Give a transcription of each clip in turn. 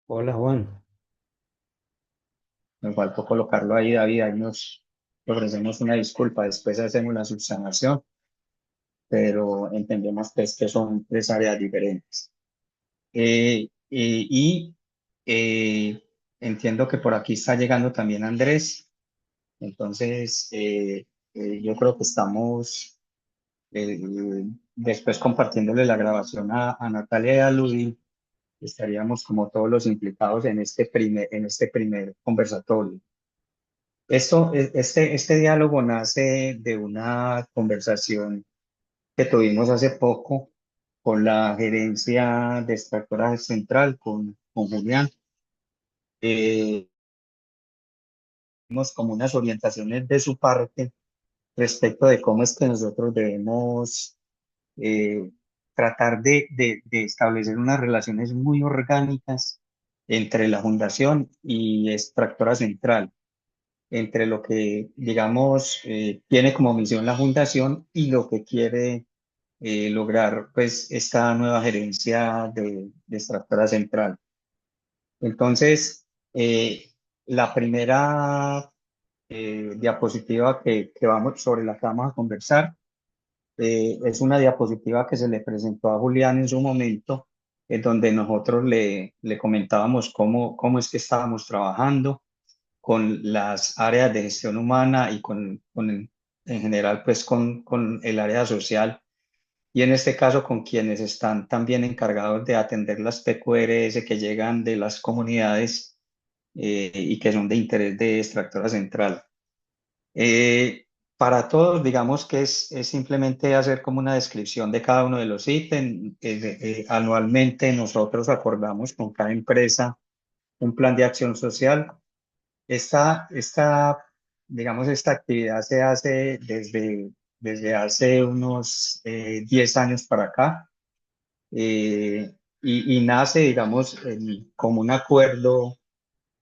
Hola Juan. Me faltó colocarlo ahí, David. Ahí nos ofrecemos una disculpa. Después hacemos la subsanación, pero entendemos pues, que son tres áreas diferentes. Y eh, entiendo que por aquí está llegando también Andrés. Entonces, yo creo que estamos eh, después compartiéndole la grabación a Natalia y a Ludi. Estaríamos como todos los implicados en este primer conversatorio. Este diálogo nace de una conversación que tuvimos hace poco con la gerencia de Extractora Central, con Julián. Vimos como unas orientaciones de su parte respecto de cómo es que nosotros debemos eh, tratar de establecer unas relaciones muy orgánicas entre la Fundación y Extractora Central, entre lo que, digamos, tiene como misión la fundación y lo que quiere lograr, pues, esta nueva gerencia de Extractora Central. Entonces, la primera diapositiva sobre la que vamos a conversar es una diapositiva que se le presentó a Julián en su momento, en donde nosotros le comentábamos cómo es que estábamos trabajando con las áreas de gestión humana y en general, pues con el área social y en este caso con quienes están también encargados de atender las PQRS que llegan de las comunidades y que son de interés de Extractora Central. Eh, para todos, digamos que es simplemente hacer como una descripción de cada uno de los ítems. Anualmente nosotros acordamos con cada empresa un plan de acción social. Esta, digamos, esta actividad se hace desde hace unos 10 años para acá y nace, digamos, como un acuerdo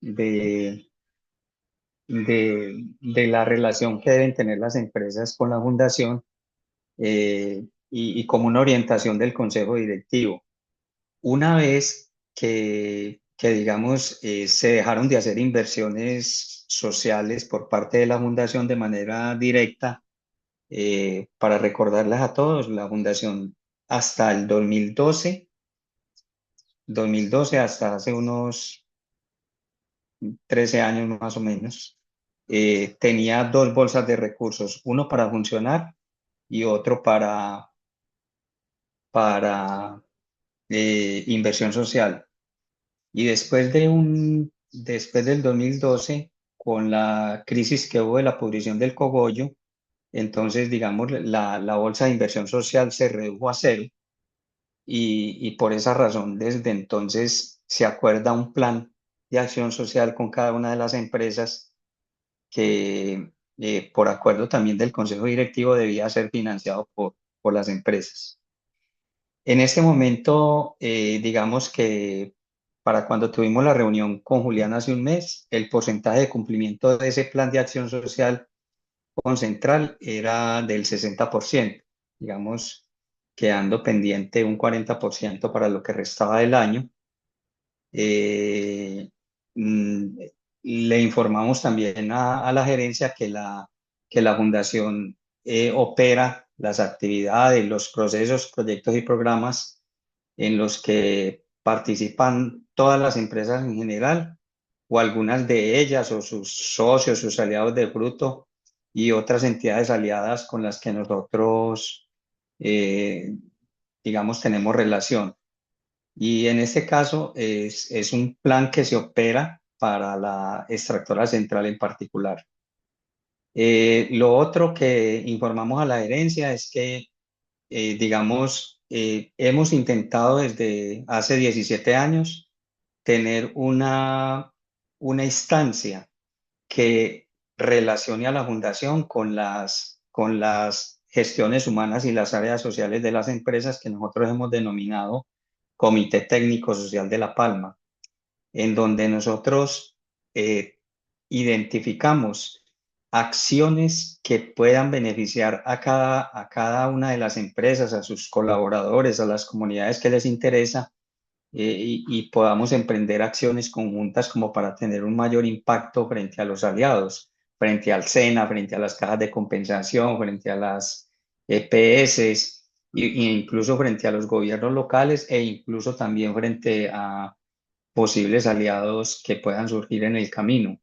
de, de la relación que deben tener las empresas con la fundación y como una orientación del consejo directivo. Una vez que digamos, se dejaron de hacer inversiones sociales por parte de la fundación de manera directa, para recordarles a todos, la fundación hasta el 2012 hasta hace unos 13 años más o menos, tenía dos bolsas de recursos, uno para funcionar y otro para inversión social. Y después del 2012, con la crisis que hubo de la pudrición del cogollo, entonces, digamos, la bolsa de inversión social se redujo a cero y por esa razón, desde entonces se acuerda un plan de acción social con cada una de las empresas que, por acuerdo también del Consejo Directivo, debía ser financiado por las empresas. En este momento, digamos que para cuando tuvimos la reunión con Julián hace un mes, el porcentaje de cumplimiento de ese plan de acción social con Central era del 60%, digamos, quedando pendiente un 40% para lo que restaba del año. Eh, mm, Le informamos también a la gerencia que la fundación opera las actividades, los procesos, proyectos y programas en los que participan todas las empresas en general o algunas de ellas o sus socios, sus aliados de fruto y otras entidades aliadas con las que nosotros, eh, digamos, tenemos relación. Y en este caso es un plan que se opera para la extractora central en particular. Lo otro que informamos a la gerencia es que, digamos, hemos intentado desde hace 17 años tener una instancia que relacione a la fundación con las gestiones humanas y las áreas sociales de las empresas que nosotros hemos denominado Comité Técnico Social de La Palma, en donde nosotros identificamos acciones que puedan beneficiar a cada una de las empresas, a sus colaboradores, a las comunidades que les interesa, y podamos emprender acciones conjuntas como para tener un mayor impacto frente a los aliados, frente al SENA, frente a las cajas de compensación, frente a las EPS, y incluso frente a los gobiernos locales e incluso también frente a posibles aliados que puedan surgir en el camino.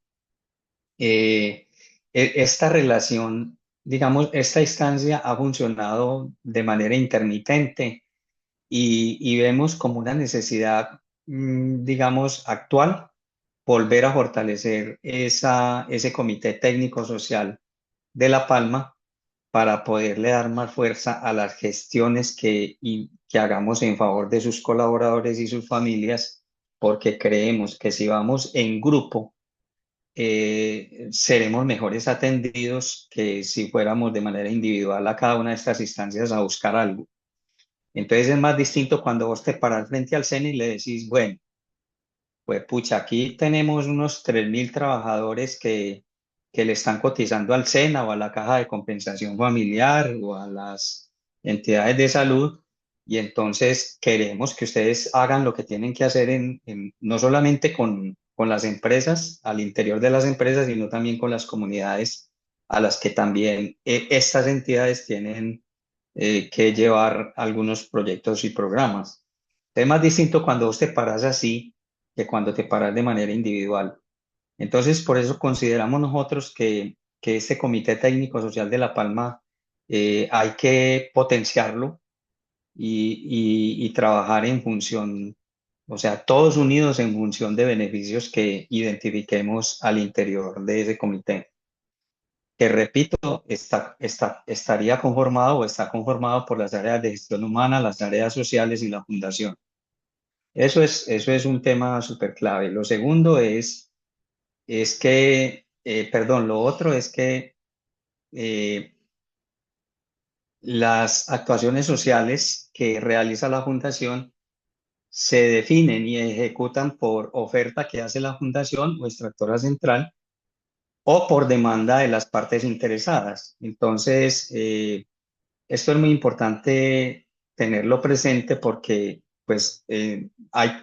Esta relación, digamos, esta instancia ha funcionado de manera intermitente y vemos como una necesidad, digamos, actual, volver a fortalecer ese comité técnico social de La Palma para poderle dar más fuerza a las gestiones que hagamos en favor de sus colaboradores y sus familias, porque creemos que si vamos en grupo, seremos mejores atendidos que si fuéramos de manera individual a cada una de estas instancias a buscar algo. Entonces es más distinto cuando vos te paras frente al SENA y le decís, bueno, pues pucha, aquí tenemos unos 3.000 trabajadores que le están cotizando al SENA o a la Caja de Compensación Familiar o a las entidades de salud, y entonces queremos que ustedes hagan lo que tienen que hacer no solamente con las empresas, al interior de las empresas, sino también con las comunidades a las que también estas entidades tienen que llevar algunos proyectos y programas. Es más distinto cuando vos te paras así que cuando te paras de manera individual. Entonces, por eso consideramos nosotros que este Comité Técnico Social de La Palma hay que potenciarlo y trabajar en función, o sea, todos unidos en función de beneficios que identifiquemos al interior de ese comité, que repito, estaría conformado o está conformado por las áreas de gestión humana, las áreas sociales y la fundación. Eso es un tema súper clave. Lo segundo es que, perdón, lo otro es que eh, las actuaciones sociales que realiza la fundación se definen y ejecutan por oferta que hace la fundación o extractora central o por demanda de las partes interesadas. Entonces, esto es muy importante tenerlo presente porque pues,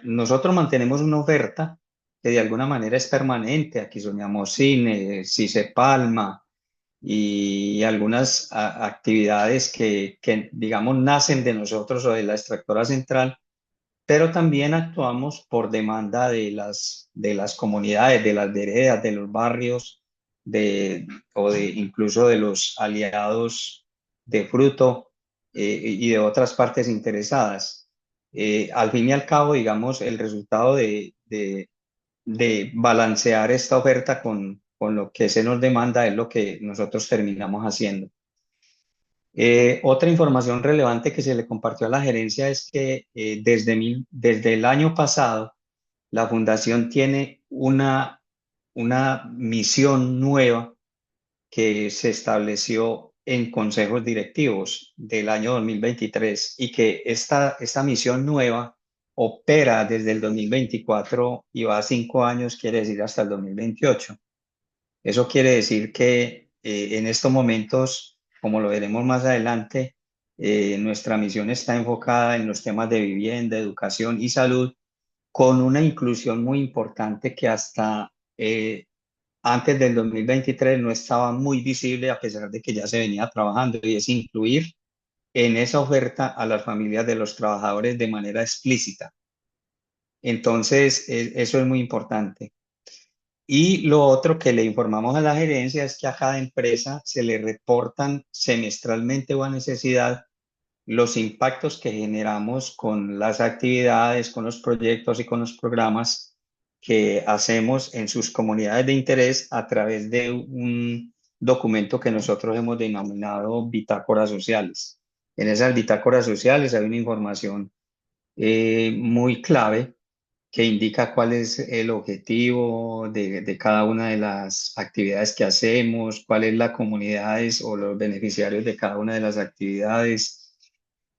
nosotros mantenemos una oferta que de alguna manera es permanente. Aquí soñamos cine, Cice Palma y algunas actividades que, digamos, nacen de nosotros o de la extractora central, pero también actuamos por demanda de las comunidades, de las veredas, de los barrios, o de incluso de los aliados de Fruto y de otras partes interesadas. Al fin y al cabo, digamos, el resultado de balancear esta oferta con lo que se nos demanda es lo que nosotros terminamos haciendo. Otra información relevante que se le compartió a la gerencia es que desde el año pasado la fundación tiene una misión nueva que se estableció en consejos directivos del año 2023 y que esta misión nueva opera desde el 2024 y va a 5 años, quiere decir hasta el 2028. Eso quiere decir que en estos momentos, como lo veremos más adelante, nuestra misión está enfocada en los temas de vivienda, educación y salud, con una inclusión muy importante que hasta antes del 2023 no estaba muy visible, a pesar de que ya se venía trabajando, y es incluir en esa oferta a las familias de los trabajadores de manera explícita. Entonces, eso es muy importante. Y lo otro que le informamos a la gerencia es que a cada empresa se le reportan semestralmente o a necesidad los impactos que generamos con las actividades, con los proyectos y con los programas que hacemos en sus comunidades de interés a través de un documento que nosotros hemos denominado bitácoras sociales. En esas bitácoras sociales hay una información muy clave que indica cuál es el objetivo de cada una de las actividades que hacemos, cuáles las comunidades o los beneficiarios de cada una de las actividades,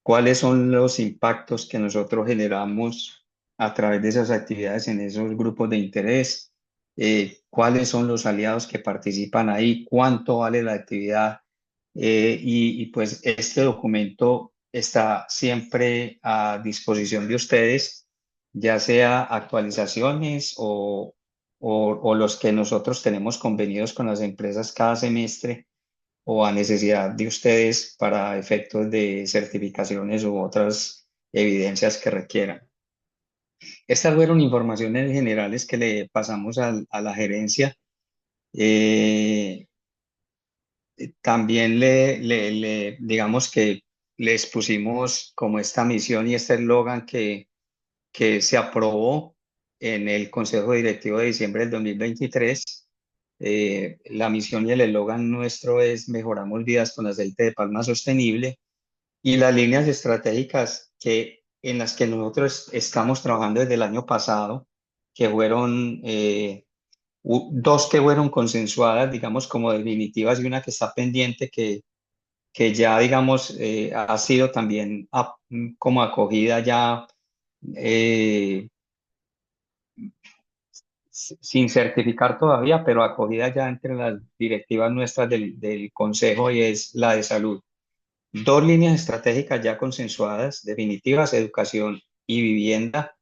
cuáles son los impactos que nosotros generamos a través de esas actividades en esos grupos de interés, cuáles son los aliados que participan ahí, cuánto vale la actividad. Y pues este documento está siempre a disposición de ustedes ya sea actualizaciones o los que nosotros tenemos convenidos con las empresas cada semestre o a necesidad de ustedes para efectos de certificaciones u otras evidencias que requieran. Estas fueron informaciones generales que le pasamos a la gerencia. Eh, También digamos que les pusimos como esta misión y este eslogan que se aprobó en el Consejo Directivo de diciembre del 2023. La misión y el eslogan nuestro es Mejoramos vidas con aceite de palma sostenible, y las líneas estratégicas en las que nosotros estamos trabajando desde el año pasado, que fueron dos que fueron consensuadas, digamos, como definitivas, y una que está pendiente, que ya, digamos, ha sido también como acogida ya, eh, sin certificar todavía, pero acogida ya entre las directivas nuestras del Consejo, y es la de salud. Dos líneas estratégicas ya consensuadas, definitivas: educación y vivienda.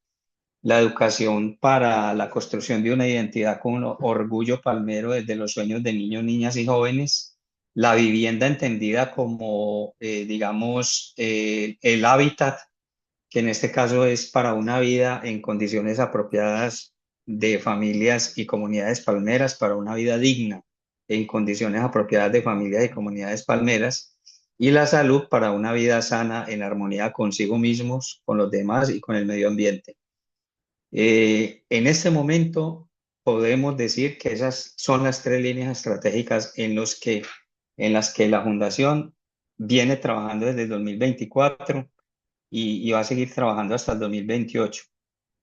La educación para la construcción de una identidad con orgullo palmero desde los sueños de niños, niñas y jóvenes. La vivienda entendida como, digamos, el hábitat, que en este caso es para una vida en condiciones apropiadas de familias y comunidades palmeras, para una vida digna en condiciones apropiadas de familias y comunidades palmeras. Y la salud para una vida sana en armonía consigo mismos, con los demás y con el medio ambiente. En este momento podemos decir que esas son las tres líneas estratégicas en las que la Fundación viene trabajando desde el 2024 y va a seguir trabajando hasta el 2028.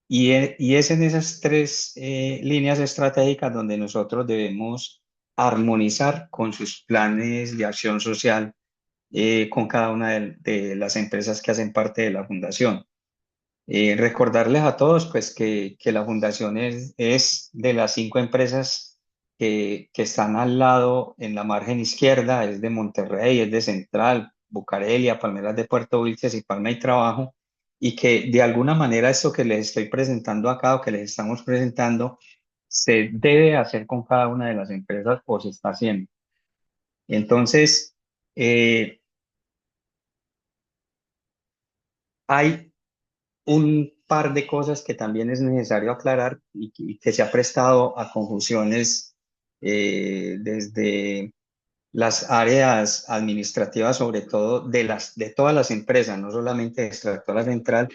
Y es en esas tres líneas estratégicas donde nosotros debemos armonizar con sus planes de acción social, con cada una de las empresas que hacen parte de la Fundación. Recordarles a todos, pues, que la Fundación es de las 5 empresas que están al lado en la margen izquierda: es de Monterrey, es de Central, Bucarelia, Palmeras de Puerto Wilches y Palma y Trabajo, y que de alguna manera esto que les estoy presentando acá, o que les estamos presentando, se debe hacer con cada una de las empresas, o se está haciendo. Entonces, hay un par de cosas que también es necesario aclarar, y que se ha prestado a confusiones, desde las áreas administrativas, sobre todo de todas las empresas, no solamente de Extractora Central,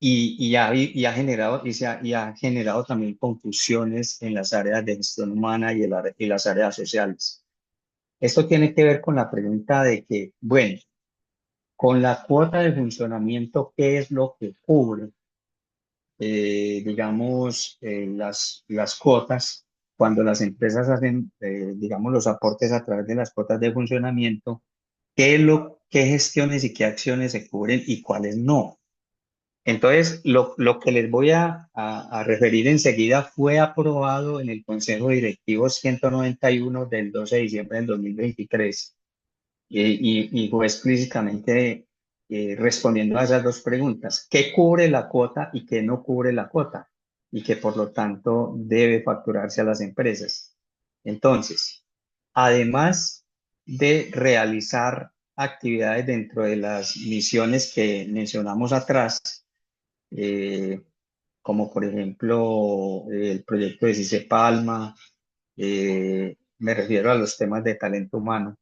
y ha generado también confusiones en las áreas de gestión humana y las áreas sociales. Esto tiene que ver con la pregunta de que, bueno, con la cuota de funcionamiento, ¿qué es lo que cubre, digamos, las cuotas cuando las empresas hacen, digamos, los aportes a través de las cuotas de funcionamiento? ¿Qué gestiones y qué acciones se cubren y cuáles no? Entonces, lo que les voy a referir enseguida fue aprobado en el Consejo Directivo 191 del 12 de diciembre del 2023, y fue explícitamente, respondiendo a esas dos preguntas: ¿qué cubre la cuota y qué no cubre la cuota? Y que por lo tanto debe facturarse a las empresas. Entonces, además de realizar actividades dentro de las misiones que mencionamos atrás, eh, como por ejemplo el proyecto de CICE Palma, me refiero a los temas de talento humano,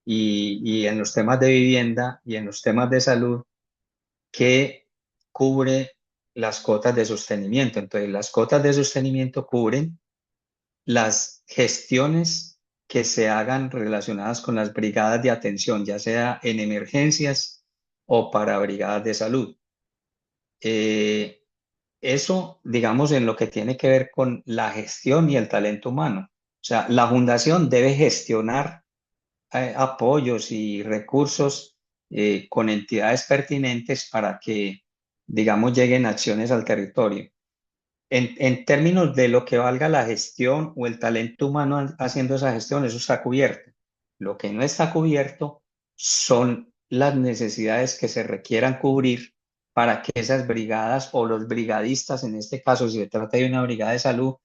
y en los temas de vivienda y en los temas de salud, que cubre las cuotas de sostenimiento. Entonces, las cuotas de sostenimiento cubren las gestiones que se hagan relacionadas con las brigadas de atención, ya sea en emergencias o para brigadas de salud. Eh, Eso, digamos, en lo que tiene que ver con la gestión y el talento humano. O sea, la fundación debe gestionar apoyos y recursos, con entidades pertinentes para que, digamos, lleguen acciones al territorio. En términos de lo que valga la gestión o el talento humano haciendo esa gestión, eso está cubierto. Lo que no está cubierto son las necesidades que se requieran cubrir para que esas brigadas o los brigadistas, en este caso, si se trata de una brigada de salud,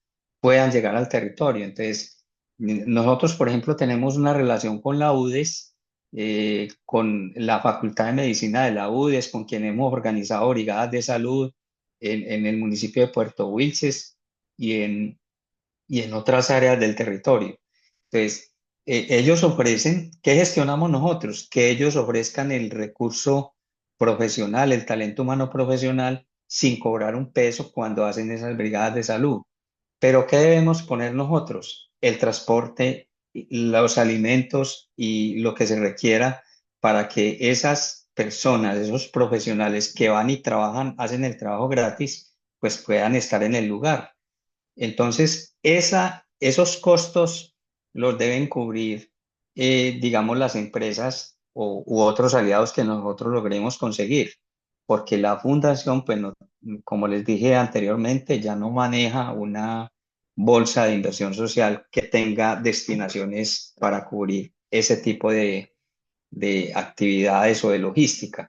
puedan llegar al territorio. Entonces, nosotros, por ejemplo, tenemos una relación con la UDES, con la Facultad de Medicina de la UDES, con quien hemos organizado brigadas de salud en el municipio de Puerto Wilches y en otras áreas del territorio. Entonces, ellos ofrecen, ¿qué gestionamos nosotros? Que ellos ofrezcan el recurso profesional, el talento humano profesional, sin cobrar un peso cuando hacen esas brigadas de salud. Pero ¿qué debemos poner nosotros? El transporte, los alimentos y lo que se requiera para que esas personas, esos profesionales que van y trabajan, hacen el trabajo gratis, pues puedan estar en el lugar. Entonces, esos costos los deben cubrir, digamos, las empresas u otros aliados que nosotros logremos conseguir, porque la fundación, pues, como les dije anteriormente, ya no maneja una bolsa de inversión social que tenga destinaciones para cubrir ese tipo de actividades o de logística.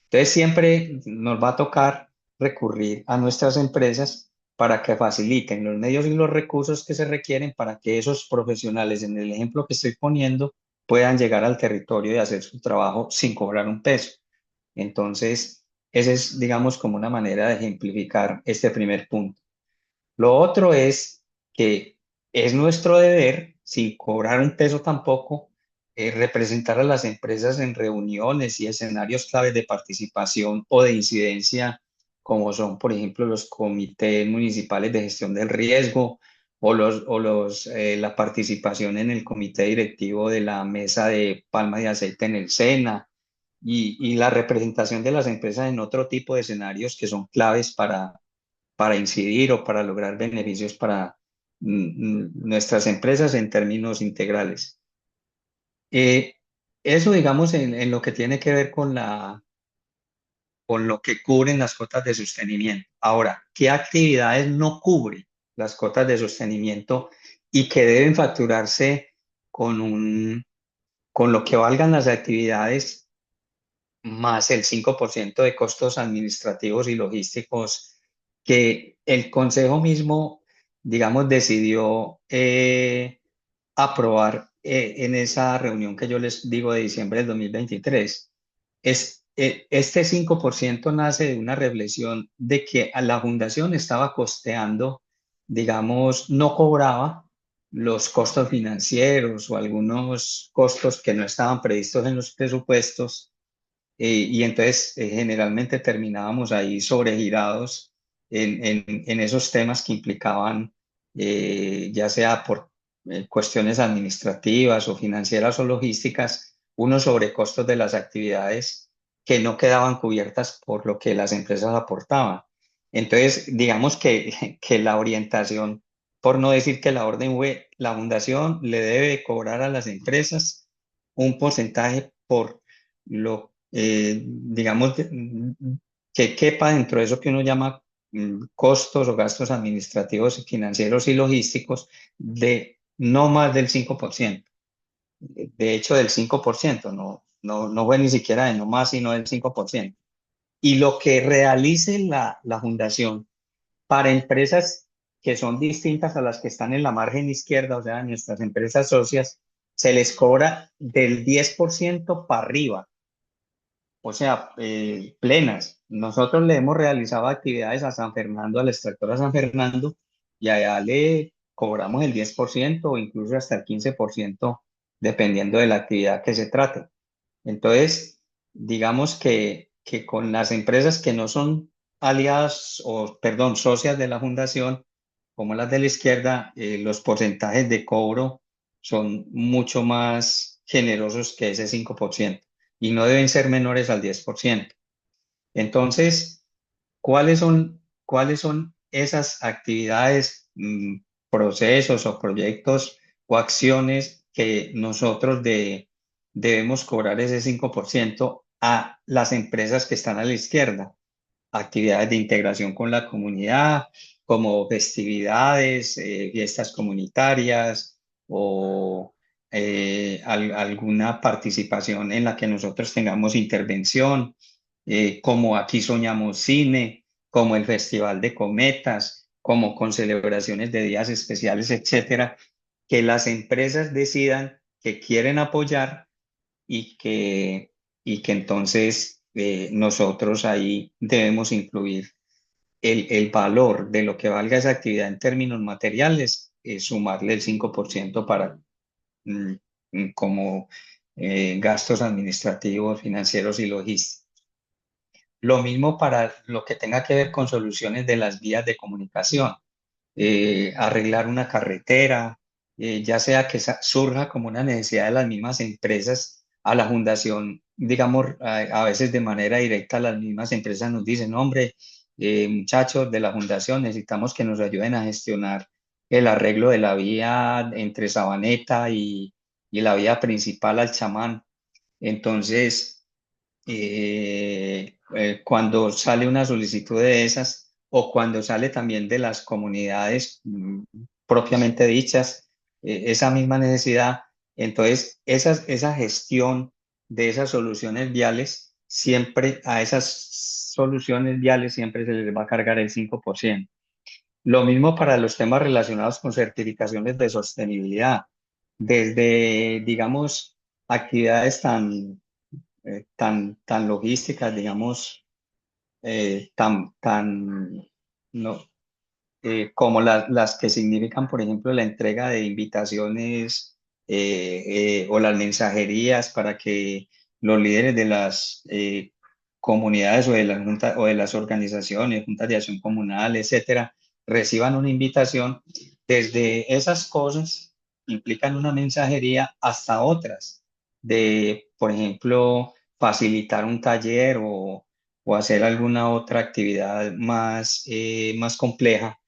Entonces siempre nos va a tocar recurrir a nuestras empresas para que faciliten los medios y los recursos que se requieren para que esos profesionales, en el ejemplo que estoy poniendo, puedan llegar al territorio y hacer su trabajo sin cobrar un peso. Entonces, esa es, digamos, como una manera de ejemplificar este primer punto. Lo otro es que es nuestro deber, sin cobrar un peso tampoco, representar a las empresas en reuniones y escenarios claves de participación o de incidencia, como son, por ejemplo, los comités municipales de gestión del riesgo la participación en el comité directivo de la mesa de palma de aceite en el SENA y la representación de las empresas en otro tipo de escenarios que son claves para incidir o para lograr beneficios para nuestras empresas en términos integrales. Eh, Eso, digamos, en lo que tiene que ver con lo que cubren las cotas de sostenimiento. Ahora, ¿qué actividades no cubren las cotas de sostenimiento y que deben facturarse con con lo que valgan las actividades más el 5% de costos administrativos y logísticos que el Consejo mismo, digamos, decidió aprobar en esa reunión que yo les digo de diciembre del 2023? Este 5% nace de una reflexión de que a la fundación estaba costeando, digamos, no cobraba los costos financieros o algunos costos que no estaban previstos en los presupuestos, y entonces generalmente terminábamos ahí sobregirados en esos temas que implicaban, ya sea por cuestiones administrativas o financieras o logísticas, unos sobrecostos de las actividades que no quedaban cubiertas por lo que las empresas aportaban. Entonces, digamos que la orientación, por no decir que la orden fue, la fundación le debe cobrar a las empresas un porcentaje por digamos, que quepa dentro de eso que uno llama costos o gastos administrativos, financieros y logísticos de no más del 5%. De hecho, del 5%, no fue ni siquiera de no más, sino del 5%. Y lo que realice la fundación para empresas que son distintas a las que están en la margen izquierda, o sea, nuestras empresas socias, se les cobra del 10% para arriba, o sea, plenas. Nosotros le hemos realizado actividades a San Fernando, al extractor San Fernando, y allá le cobramos el 10% o incluso hasta el 15%, dependiendo de la actividad que se trate. Entonces, digamos que con las empresas que no son aliadas o, perdón, socias de la fundación, como las de la izquierda, los porcentajes de cobro son mucho más generosos que ese 5% y no deben ser menores al 10%. Entonces, cuáles son esas actividades, procesos o proyectos o acciones que nosotros debemos cobrar ese 5% a las empresas que están a la izquierda? Actividades de integración con la comunidad, como festividades, fiestas comunitarias o alguna participación en la que nosotros tengamos intervención. como Aquí Soñamos Cine, como el Festival de Cometas, como con celebraciones de días especiales, etcétera, que las empresas decidan que quieren apoyar y que entonces nosotros ahí debemos incluir el valor de lo que valga esa actividad en términos materiales, sumarle el 5% para mm, como gastos administrativos, financieros y logísticos. Lo mismo para lo que tenga que ver con soluciones de las vías de comunicación, arreglar una carretera, ya sea que surja como una necesidad de las mismas empresas a la fundación, digamos, a veces de manera directa las mismas empresas nos dicen, hombre, muchachos de la fundación, necesitamos que nos ayuden a gestionar el arreglo de la vía entre Sabaneta y la vía principal al Chamán. Entonces, cuando sale una solicitud de esas o cuando sale también de las comunidades propiamente dichas, esa misma necesidad, entonces esa gestión de esas soluciones viales, siempre a esas soluciones viales siempre se les va a cargar el 5%. Lo mismo para los temas relacionados con certificaciones de sostenibilidad, desde, digamos, actividades tan logísticas, digamos, no, como las que significan, por ejemplo, la entrega de invitaciones o las mensajerías para que los líderes de las comunidades o de las juntas o de las organizaciones, juntas de acción comunal, etcétera, reciban una invitación. Desde esas cosas implican una mensajería hasta otras, de, por ejemplo, facilitar un taller o hacer alguna otra actividad más compleja.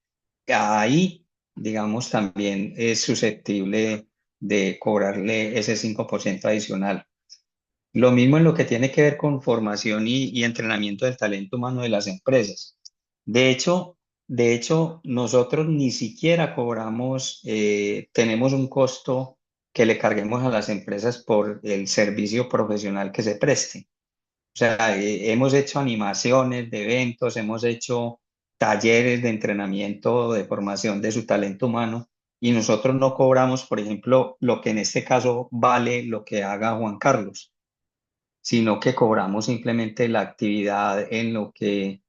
Ahí, digamos, también es susceptible de cobrarle ese 5% adicional. Lo mismo en lo que tiene que ver con formación y entrenamiento del talento humano de las empresas. De hecho, de hecho, nosotros ni siquiera cobramos, tenemos un costo que le carguemos a las empresas por el servicio profesional que se preste. O sea, hemos hecho animaciones de eventos, hemos hecho talleres de entrenamiento, de formación de su talento humano y nosotros no cobramos, por ejemplo, lo que en este caso vale lo que haga Juan Carlos, sino que cobramos simplemente la actividad en lo que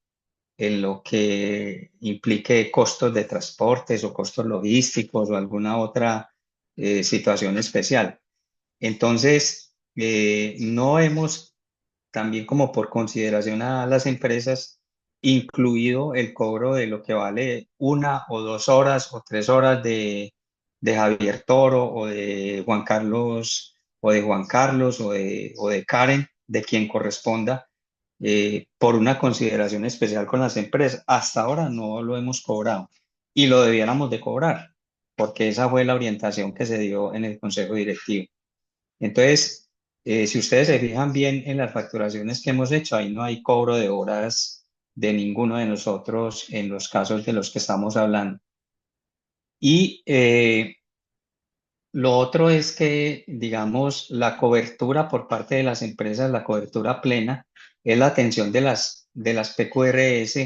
implique costos de transportes o costos logísticos o alguna otra situación especial. Entonces, no hemos también como por consideración a las empresas, incluido el cobro de lo que vale 1 o 2 horas o 3 horas de Javier Toro o de Juan Carlos o de Karen, de quien corresponda, por una consideración especial con las empresas. Hasta ahora no lo hemos cobrado y lo debiéramos de cobrar, porque esa fue la orientación que se dio en el Consejo Directivo. Entonces, si ustedes se fijan bien en las facturaciones que hemos hecho, ahí no hay cobro de horas de ninguno de nosotros en los casos de los que estamos hablando. Y lo otro es que, digamos, la cobertura por parte de las empresas, la cobertura plena, es la atención de las PQRS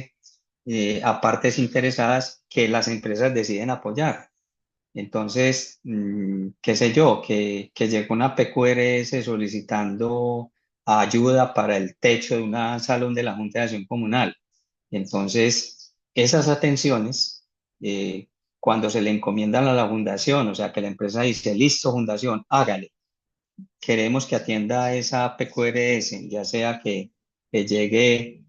a partes interesadas que las empresas deciden apoyar. Entonces, qué sé yo, que llegó una PQRS solicitando ayuda para el techo de un salón de la Junta de Acción Comunal. Entonces, esas atenciones, cuando se le encomiendan a la fundación, o sea, que la empresa dice, listo, fundación, hágale, queremos que atienda esa PQRS, ya sea que llegue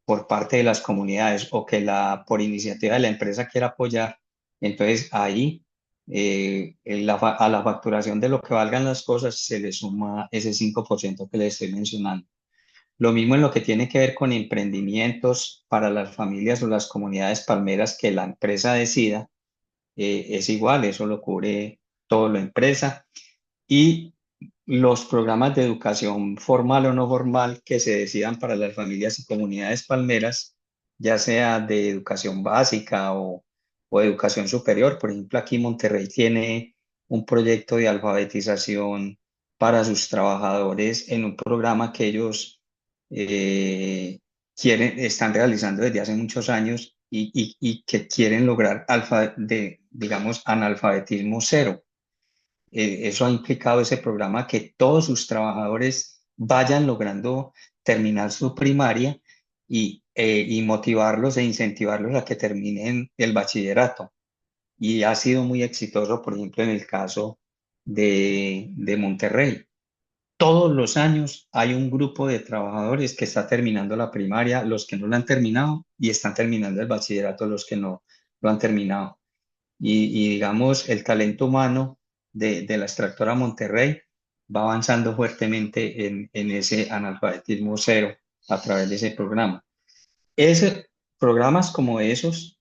por parte de las comunidades o que por iniciativa de la empresa quiera apoyar, entonces ahí a la facturación de lo que valgan las cosas se le suma ese 5% que le estoy mencionando. Lo mismo en lo que tiene que ver con emprendimientos para las familias o las comunidades palmeras que la empresa decida, es igual, eso lo cubre todo la empresa. Y los programas de educación formal o no formal que se decidan para las familias y comunidades palmeras, ya sea de educación básica o educación superior. Por ejemplo, aquí Monterrey tiene un proyecto de alfabetización para sus trabajadores en un programa que ellos eh, están realizando desde hace muchos años y que quieren lograr digamos, analfabetismo cero. Eso ha implicado ese programa que todos sus trabajadores vayan logrando terminar su primaria y motivarlos e incentivarlos a que terminen el bachillerato. Y ha sido muy exitoso, por ejemplo, en el caso de Monterrey. Todos los años hay un grupo de trabajadores que está terminando la primaria, los que no lo han terminado, y están terminando el bachillerato, los que no lo han terminado. Y digamos, el talento humano de la extractora Monterrey va avanzando fuertemente en ese analfabetismo cero a través de ese programa. Programas como esos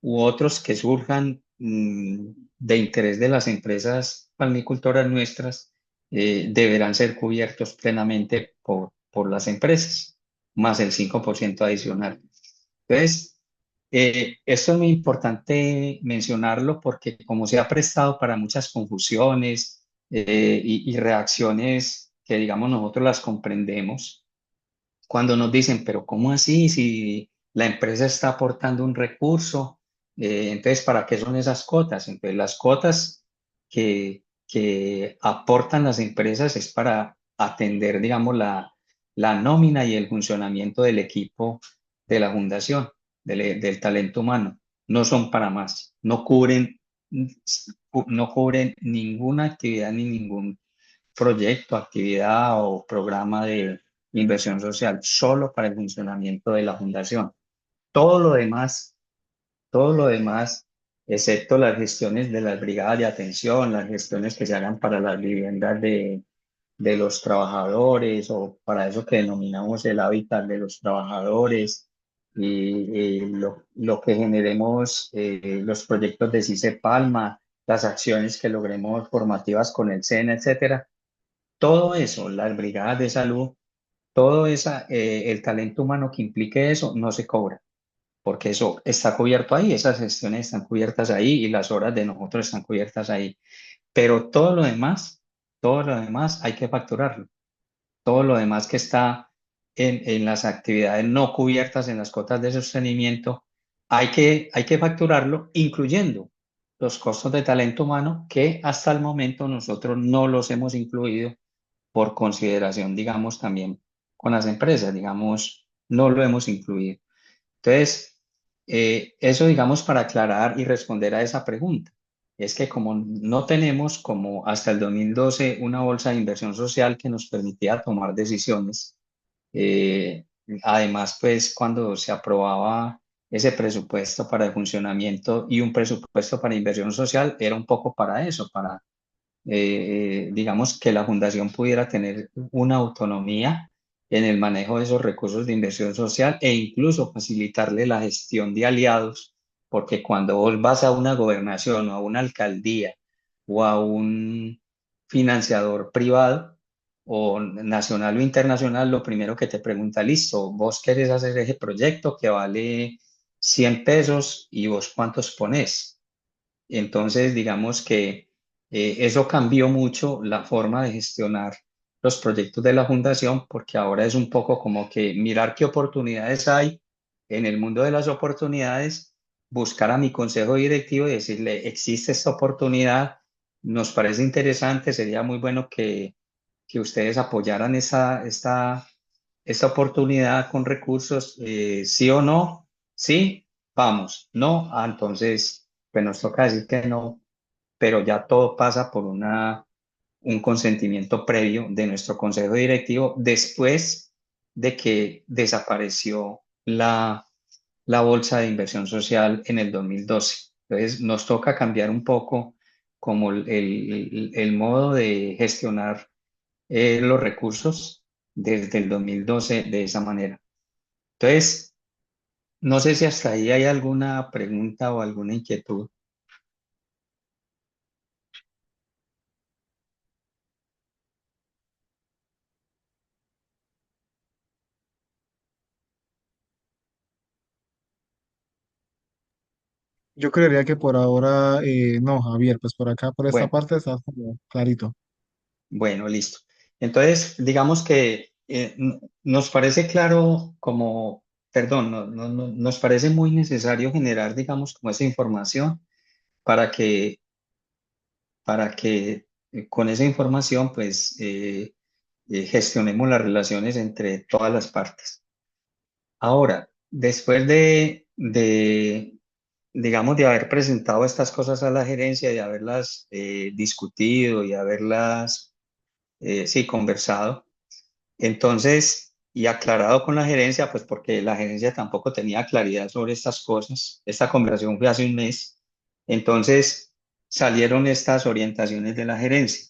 u otros que surjan de interés de las empresas palmicultoras nuestras deberán ser cubiertos plenamente por las empresas, más el 5% adicional. Entonces, esto es muy importante mencionarlo porque como se ha prestado para muchas confusiones y reacciones que digamos nosotros las comprendemos, cuando nos dicen, pero ¿cómo así? Si la empresa está aportando un recurso, entonces, ¿para qué son esas cuotas? Entonces, las cuotas que aportan las empresas es para atender, digamos, la nómina y el funcionamiento del equipo de la fundación, del talento humano. No son para más, no cubren ninguna actividad ni ningún proyecto, actividad o programa de inversión social, solo para el funcionamiento de la fundación. Todo lo demás, todo lo demás, excepto las gestiones de las brigadas de atención, las gestiones que se hagan para las viviendas de los trabajadores o para eso que denominamos el hábitat de los trabajadores y lo que generemos, los proyectos de CICE Palma, las acciones que logremos formativas con el SENA, etcétera, todo eso, las brigadas de salud, el talento humano que implique eso no se cobra, porque eso está cubierto ahí, esas gestiones están cubiertas ahí y las horas de nosotros están cubiertas ahí. Pero todo lo demás hay que facturarlo. Todo lo demás que está en las actividades no cubiertas en las cuotas de sostenimiento, hay que facturarlo, incluyendo los costos de talento humano que hasta el momento nosotros no los hemos incluido por consideración, digamos, también con las empresas, digamos, no lo hemos incluido. Entonces, eso, digamos, para aclarar y responder a esa pregunta. Es que como no tenemos como hasta el 2012 una bolsa de inversión social que nos permitía tomar decisiones, eh, además, pues cuando se aprobaba ese presupuesto para el funcionamiento y un presupuesto para inversión social, era un poco para eso, para digamos, que la fundación pudiera tener una autonomía en el manejo de esos recursos de inversión social e incluso facilitarle la gestión de aliados, porque cuando vos vas a una gobernación o a una alcaldía o a un financiador privado o nacional o internacional, lo primero que te pregunta, listo, vos querés hacer ese proyecto que vale 100 pesos y vos cuántos ponés. Entonces, digamos que eso cambió mucho la forma de gestionar los proyectos de la fundación, porque ahora es un poco como que mirar qué oportunidades hay en el mundo de las oportunidades, buscar a mi consejo directivo y decirle, existe esta oportunidad, nos parece interesante, sería muy bueno que ustedes apoyaran esta oportunidad con recursos, sí o no, sí, vamos, no, entonces pues nos toca decir que no, pero ya todo pasa por un consentimiento previo de nuestro consejo directivo después de que desapareció la bolsa de inversión social en el 2012. Entonces nos toca cambiar un poco como el modo de gestionar los recursos desde el 2012 de esa manera. Entonces, no sé si hasta ahí hay alguna pregunta o alguna inquietud. Yo creería que por ahora no, Javier, pues por acá, por esta Bueno, parte está como clarito. bueno, listo. Entonces, digamos que nos parece claro como, perdón, nos parece muy necesario generar, digamos, como esa información para que, con esa información, pues, gestionemos las relaciones entre todas las partes. Ahora, después digamos, de haber presentado estas cosas a la gerencia, de haberlas discutido y haberlas, sí, conversado, entonces, y aclarado con la gerencia, pues porque la gerencia tampoco tenía claridad sobre estas cosas. Esta conversación fue hace un mes. Entonces, salieron estas orientaciones de la gerencia,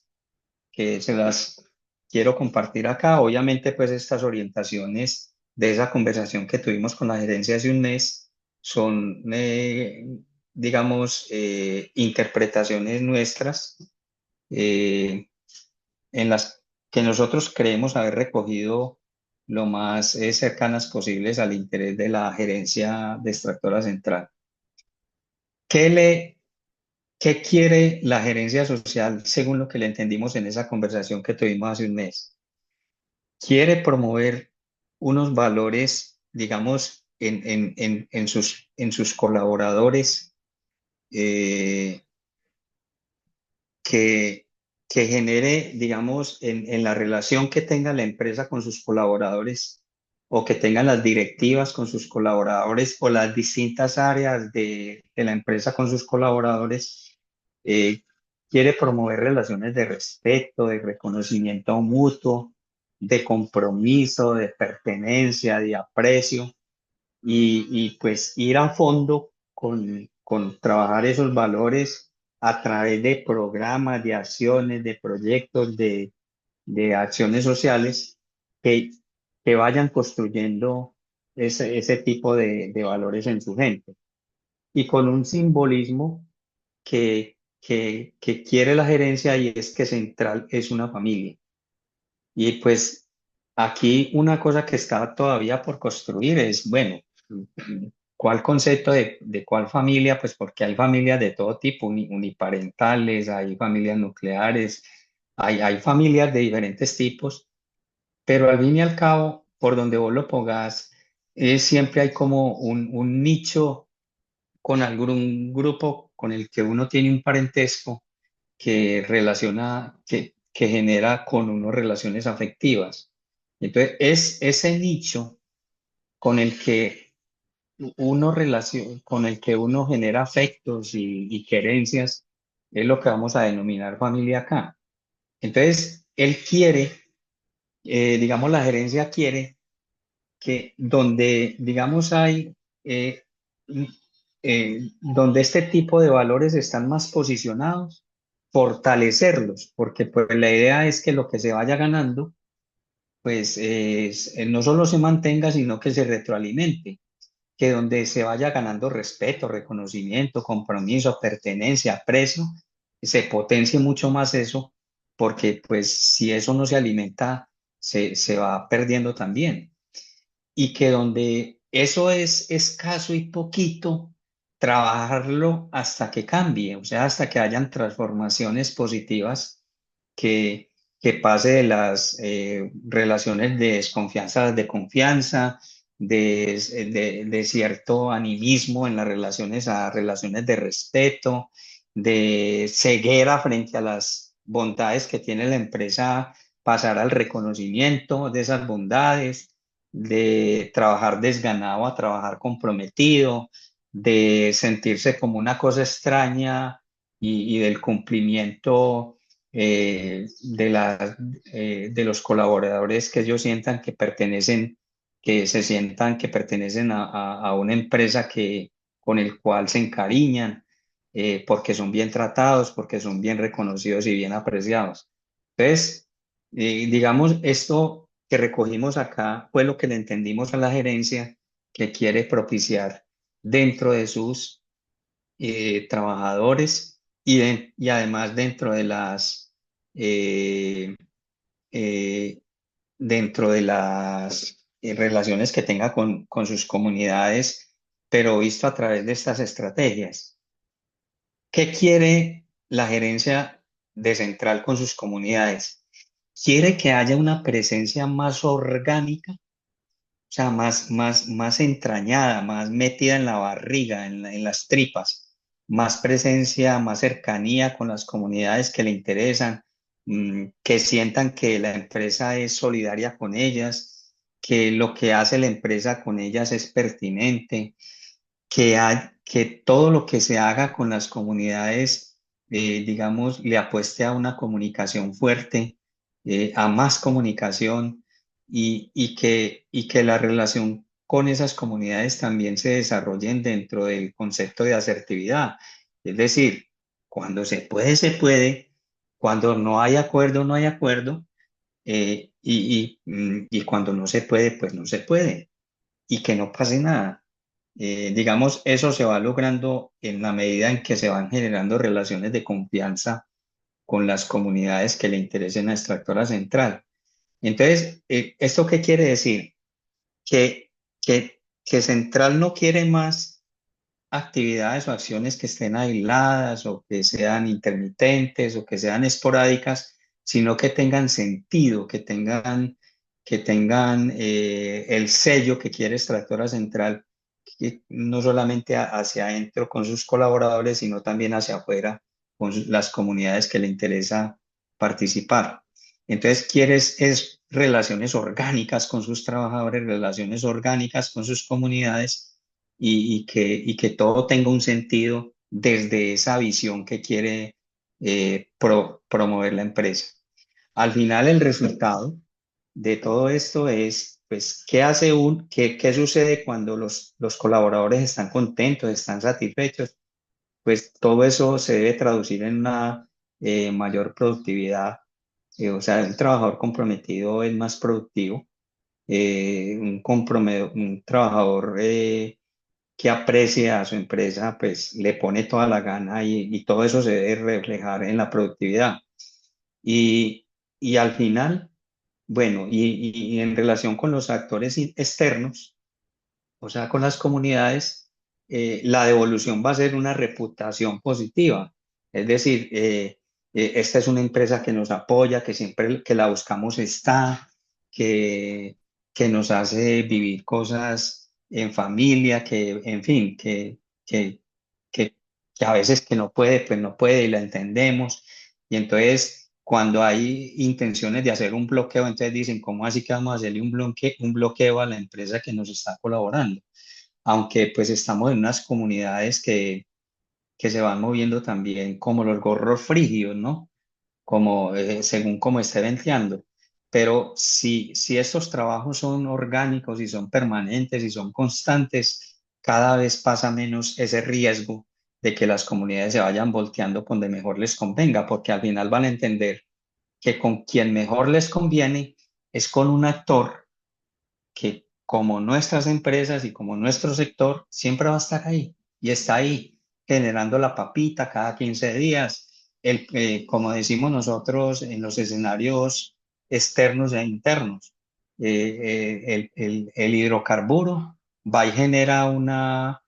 que se las quiero compartir acá. Obviamente, pues estas orientaciones de esa conversación que tuvimos con la gerencia hace un mes son, digamos, interpretaciones nuestras. En las que nosotros creemos haber recogido lo más cercanas posibles al interés de la gerencia de Extractora Central. ¿Qué le, ¿Qué quiere la gerencia social según lo que le entendimos en esa conversación que tuvimos hace un mes? Quiere promover unos valores, digamos, en sus colaboradores, eh, que, que genere, digamos, en la relación que tenga la empresa con sus colaboradores o que tengan las directivas con sus colaboradores o las distintas áreas de la empresa con sus colaboradores, eh, quiere promover relaciones de respeto, de reconocimiento mutuo, de compromiso, de pertenencia, de aprecio pues ir a fondo con trabajar esos valores a través de programas, de acciones, de proyectos, de acciones sociales que, que vayan construyendo ese tipo de valores en su gente. Y con un simbolismo que quiere la gerencia y es que Central es una familia. Y pues aquí una cosa que está todavía por construir es, bueno, ¿cuál concepto de cuál familia? Pues porque hay familias de todo tipo, uniparentales, hay familias nucleares, hay familias de diferentes tipos, pero al fin y al cabo, por donde vos lo pongas, siempre hay como un nicho con algún grupo con el que uno tiene un parentesco que relaciona, que genera con uno relaciones afectivas. Entonces, es ese nicho con el que con el que uno genera afectos y querencias, es lo que vamos a denominar familia acá. Entonces, él quiere, digamos, la gerencia quiere que donde, digamos, eh, donde este tipo de valores están más posicionados, fortalecerlos, porque pues la idea es que lo que se vaya ganando, pues no solo se mantenga, sino que se retroalimente, que donde se vaya ganando respeto, reconocimiento, compromiso, pertenencia, aprecio, se potencie mucho más eso, porque pues si eso no se alimenta, se va perdiendo también. Y que donde eso es escaso y poquito, trabajarlo hasta que cambie, o sea, hasta que hayan transformaciones positivas que, que pase de las relaciones de desconfianza a las de confianza, de cierto animismo en las relaciones a relaciones de respeto, de ceguera frente a las bondades que tiene la empresa, pasar al reconocimiento de esas bondades, de trabajar desganado a trabajar comprometido, de sentirse como una cosa extraña y del cumplimiento de los colaboradores que ellos sientan que pertenecen, que se sientan que pertenecen a una empresa con el cual se encariñan, porque son bien tratados, porque son bien reconocidos y bien apreciados. Entonces, digamos, esto que recogimos acá fue lo que le entendimos a la gerencia que quiere propiciar dentro de sus trabajadores y además eh, eh, dentro de las relaciones que tenga con sus comunidades, pero visto a través de estas estrategias. ¿Qué quiere la gerencia de Central con sus comunidades? quiere que haya una presencia más orgánica, o sea, más entrañada, más metida en la barriga, en las tripas, más presencia, más cercanía con las comunidades que le interesan, que sientan que la empresa es solidaria con ellas, que lo que hace la empresa con ellas es pertinente, que todo lo que se haga con las comunidades, digamos, le apueste a una comunicación fuerte, a más comunicación y que la relación con esas comunidades también se desarrollen dentro del concepto de asertividad. Es decir, cuando se puede, cuando no hay acuerdo, no hay acuerdo, y cuando no se puede, pues no se puede y que no pase nada. Digamos, eso se va logrando en la medida en que se van generando relaciones de confianza con las comunidades que le interesen a Extractora Central. Entonces, ¿esto qué quiere decir? Que Central no quiere más actividades o acciones que estén aisladas o que sean intermitentes o que sean esporádicas, sino que tengan sentido, que tengan el sello que quiere Extractora Central, que no solamente hacia adentro con sus colaboradores, sino también hacia afuera con las comunidades que le interesa participar. Entonces, quieres es relaciones orgánicas con sus trabajadores, relaciones orgánicas con sus comunidades y que todo tenga un sentido desde esa visión que quiere promover la empresa. Al final, el resultado de todo esto es, pues, qué sucede cuando los colaboradores están contentos, están satisfechos? Pues todo eso se debe traducir en una mayor productividad. O sea, un trabajador comprometido es más productivo. Un trabajador que aprecia a su empresa, pues le pone toda la gana y todo eso se debe reflejar en la productividad. Y, y al final, bueno, y en relación con los actores externos, o sea, con las comunidades, la devolución va a ser una reputación positiva. Es decir, esta es una empresa que nos apoya, que siempre que la buscamos está, que, que nos hace vivir cosas en familia, que, en fin, que, que, que a veces que no puede, pues no puede y la entendemos. Y entonces, cuando hay intenciones de hacer un bloqueo, entonces dicen, ¿cómo así que vamos a hacerle un bloqueo a la empresa que nos está colaborando? Aunque pues estamos en unas comunidades que se van moviendo también como los gorros frígidos, ¿no? Como según cómo esté venteando. Pero si estos trabajos son orgánicos y son permanentes y son constantes, cada vez pasa menos ese riesgo de que las comunidades se vayan volteando por donde mejor les convenga, porque al final van a entender que con quien mejor les conviene es con un actor que como nuestras empresas y como nuestro sector siempre va a estar ahí y está ahí generando la papita cada 15 días. Como decimos nosotros en los escenarios externos e internos, el hidrocarburo va y genera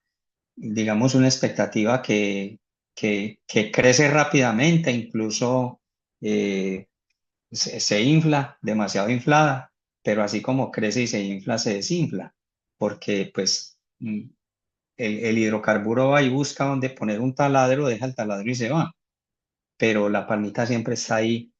digamos, una expectativa que crece rápidamente, incluso eh, se infla, demasiado inflada, pero así como crece y se infla, se desinfla, porque pues el hidrocarburo va y busca donde poner un taladro, deja el taladro y se va, pero la palmita siempre está ahí,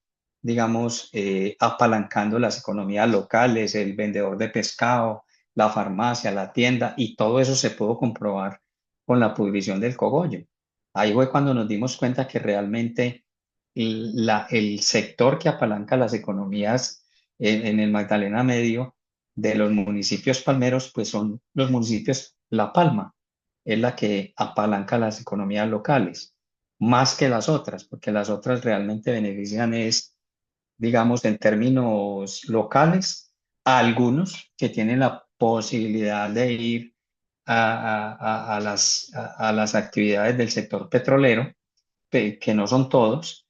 digamos, apalancando las economías locales, el vendedor de pescado, la farmacia, la tienda, y todo eso se pudo comprobar con la pudrición del cogollo. Ahí fue cuando nos dimos cuenta que realmente el sector que apalanca las economías en el Magdalena Medio de los municipios palmeros, pues son los municipios La Palma, es la que apalanca las economías locales más que las otras, porque las otras realmente benefician es, digamos, en términos locales, a algunos que tienen la posibilidad de ir a las actividades del sector petrolero, que no son todos,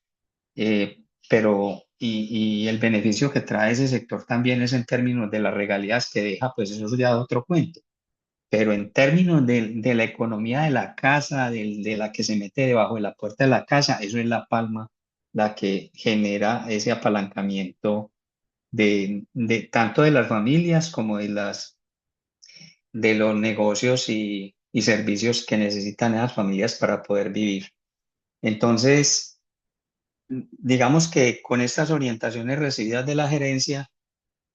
pero y el beneficio que trae ese sector también es en términos de las regalías que deja, pues eso es ya otro cuento. Pero en términos de la economía de la casa, de la que se mete debajo de la puerta de la casa, eso es La Palma la que genera ese apalancamiento de tanto de las familias como de los negocios y servicios que necesitan esas familias para poder vivir. Entonces, digamos que con estas orientaciones recibidas de la gerencia,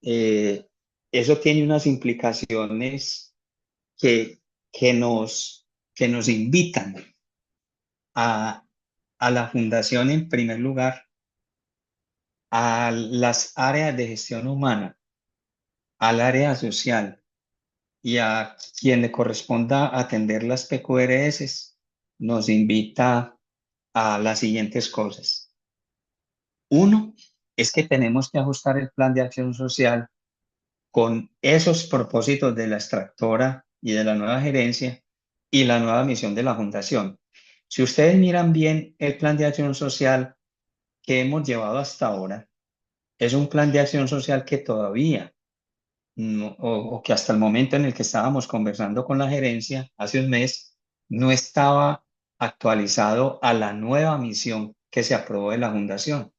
eh, eso tiene unas implicaciones que, que nos, que nos invitan a, a la fundación, en primer lugar, a las áreas de gestión humana, al área social y a quien le corresponda atender las PQRS, nos invita a las siguientes cosas. Uno, es que tenemos que ajustar el plan de acción social con esos propósitos de la extractora y de la nueva gerencia y la nueva misión de la fundación. Si ustedes miran bien el plan de acción social que hemos llevado hasta ahora, es un plan de acción social que todavía, o que hasta el momento en el que estábamos conversando con la gerencia hace un mes, no estaba actualizado a la nueva misión que se aprobó de la fundación.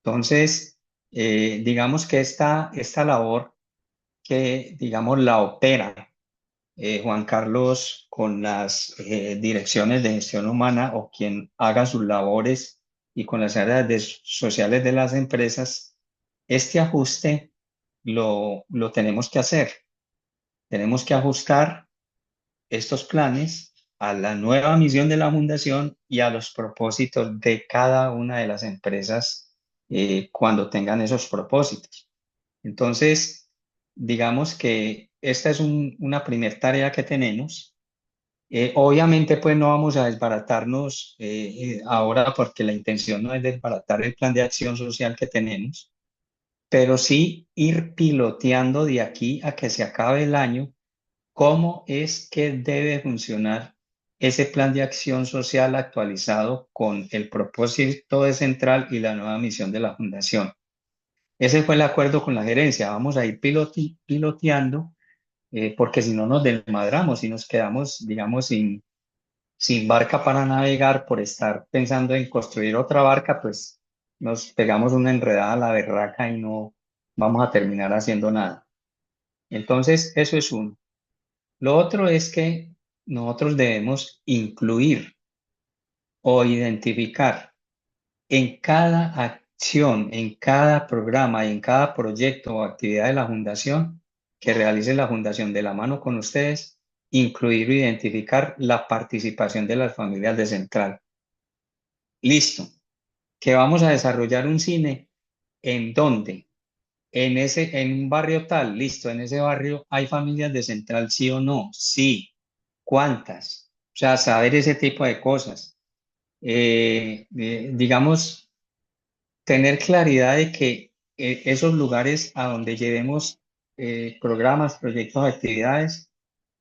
Entonces, digamos que esta labor que, digamos, la opera Juan Carlos con las direcciones de gestión humana o quien haga sus labores y con las áreas sociales de las empresas, este ajuste lo tenemos que hacer. Tenemos que ajustar estos planes a la nueva misión de la fundación y a los propósitos de cada una de las empresas cuando tengan esos propósitos. Entonces, digamos que esta es una primera tarea que tenemos. Obviamente, pues no vamos a desbaratarnos ahora porque la intención no es desbaratar el plan de acción social que tenemos, pero sí ir piloteando de aquí a que se acabe el año cómo es que debe funcionar ese plan de acción social actualizado con el propósito de central y la nueva misión de la fundación. Ese fue el acuerdo con la gerencia. Vamos a ir piloteando porque si no nos desmadramos y nos quedamos, digamos, sin barca para navegar por estar pensando en construir otra barca, pues nos pegamos una enredada a la berraca y no vamos a terminar haciendo nada. Entonces, eso es uno. Lo otro es que nosotros debemos incluir o identificar en cada acción, en cada programa y en cada proyecto o actividad de la fundación que realice la fundación de la mano con ustedes, incluir o identificar la participación de las familias de Central. Listo, que vamos a desarrollar un cine. ¿En dónde? En un barrio tal, listo, en ese barrio hay familias de Central, sí o no, sí. ¿Cuántas? O sea, saber ese tipo de cosas. Digamos, tener claridad de que esos lugares a donde llevemos programas, proyectos, actividades,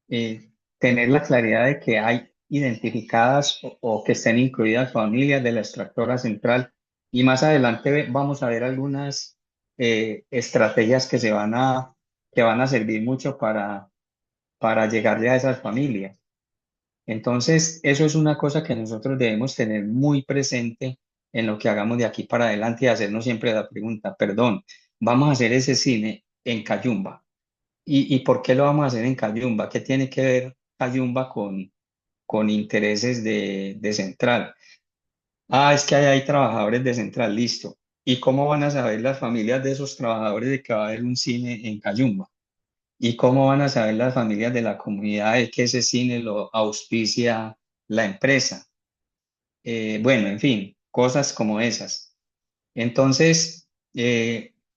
tener la claridad de que hay identificadas o que estén incluidas familias de la extractora central. Y más adelante vamos a ver algunas estrategias que van a servir mucho para llegarle a esas familias. Entonces, eso es una cosa que nosotros debemos tener muy presente en lo que hagamos de aquí para adelante y hacernos siempre la pregunta, perdón, vamos a hacer ese cine en Cayumba. Y por qué lo vamos a hacer en Cayumba? ¿Qué tiene que ver Cayumba con intereses de Central? Ah, es que hay trabajadores de Central, listo. ¿Y cómo van a saber las familias de esos trabajadores de que va a haber un cine en Cayumba? ¿Y cómo van a saber las familias de la comunidad de que ese cine lo auspicia la empresa? Bueno, en fin, cosas como esas. Entonces,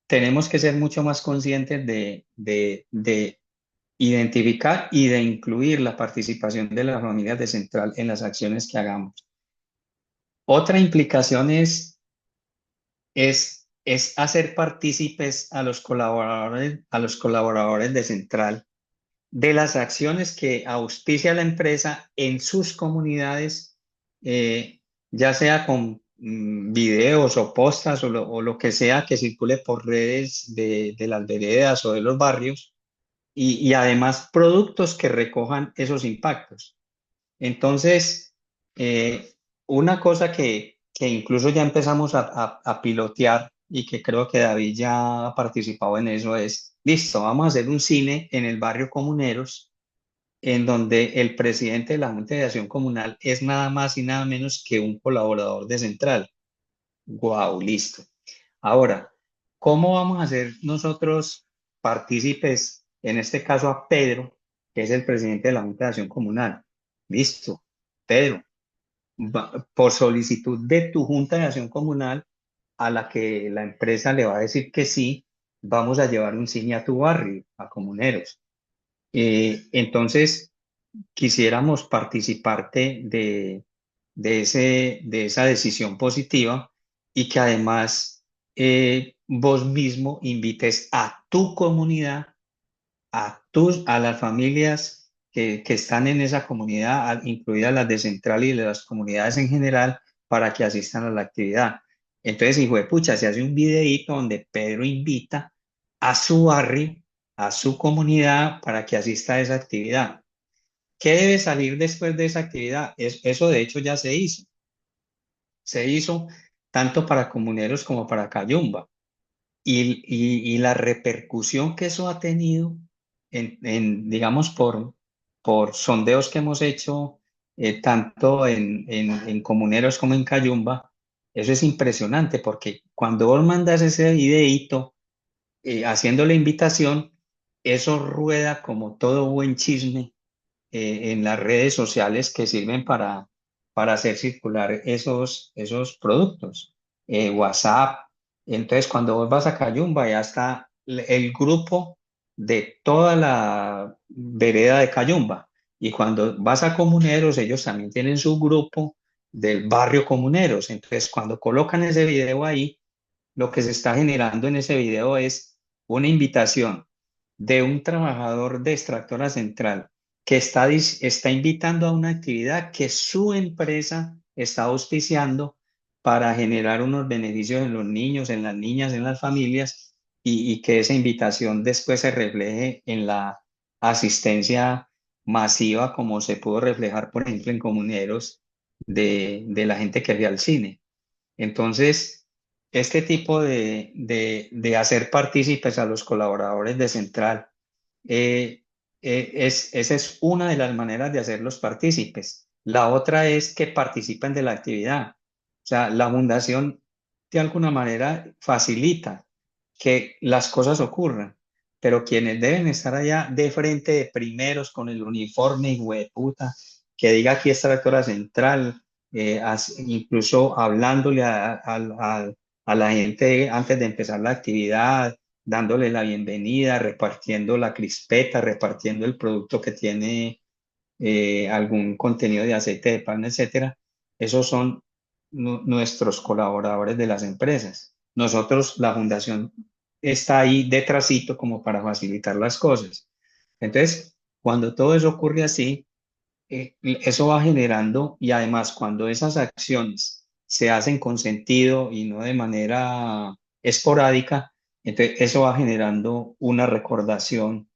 tenemos que ser mucho más conscientes de identificar y de incluir la participación de las familias de Central en las acciones que hagamos. Otra implicación es hacer partícipes a los colaboradores de Central de las acciones que auspicia la empresa en sus comunidades, ya sea con videos o postas o lo que sea que circule por redes de las veredas o de los barrios y además productos que recojan esos impactos. Entonces, una cosa que incluso ya empezamos a pilotear y que creo que David ya ha participado en eso, es, listo, vamos a hacer un cine en el barrio Comuneros, en donde el presidente de la Junta de Acción Comunal es nada más y nada menos que un colaborador de Central. Guau, listo. Ahora, ¿cómo vamos a ser nosotros partícipes, en este caso a Pedro, que es el presidente de la Junta de Acción Comunal? Listo, Pedro, por solicitud de tu Junta de Acción Comunal, a la que la empresa le va a decir que sí, vamos a llevar un cine a tu barrio, a Comuneros. Entonces, quisiéramos participarte de esa decisión positiva y que además vos mismo invites a tu comunidad, a las familias que están en esa comunidad, incluidas las de Central y de las comunidades en general, para que asistan a la actividad. Entonces, hijo de pucha, se hace un videíto donde Pedro invita a su barrio, a su comunidad, para que asista a esa actividad. ¿Qué debe salir después de esa actividad? Eso de hecho ya se hizo. Se hizo tanto para Comuneros como para Cayumba. Y la repercusión que eso ha tenido digamos, por sondeos que hemos hecho, tanto en Comuneros como en Cayumba, eso es impresionante porque cuando vos mandas ese videíto haciendo la invitación, eso rueda como todo buen chisme en las redes sociales que sirven para hacer circular esos productos. WhatsApp. Entonces, cuando vos vas a Cayumba, ya está el grupo de toda la vereda de Cayumba. Y cuando vas a Comuneros, ellos también tienen su grupo del barrio Comuneros. Entonces, cuando colocan ese video ahí, lo que se está generando en ese video es una invitación de un trabajador de Extractora Central que está invitando a una actividad que su empresa está auspiciando para generar unos beneficios en los niños, en las niñas, en las familias y que esa invitación después se refleje en la asistencia masiva como se pudo reflejar, por ejemplo, en Comuneros de la gente que fue al cine. Entonces, este tipo de hacer partícipes a los colaboradores de Central, esa es una de las maneras de hacerlos partícipes. La otra es que participen de la actividad. O sea, la fundación de alguna manera facilita que las cosas ocurran, pero quienes deben estar allá de frente de primeros con el uniforme, hueputa, que diga aquí es Tractora Central, incluso hablándole a la gente antes de empezar la actividad, dándole la bienvenida, repartiendo la crispeta, repartiendo el producto que tiene algún contenido de aceite de palma, etcétera. Esos son nuestros colaboradores de las empresas. Nosotros, la fundación, está ahí detrásito como para facilitar las cosas. Entonces, cuando todo eso ocurre así, eso va generando y además cuando esas acciones se hacen con sentido y no de manera esporádica, entonces eso va generando una recordación,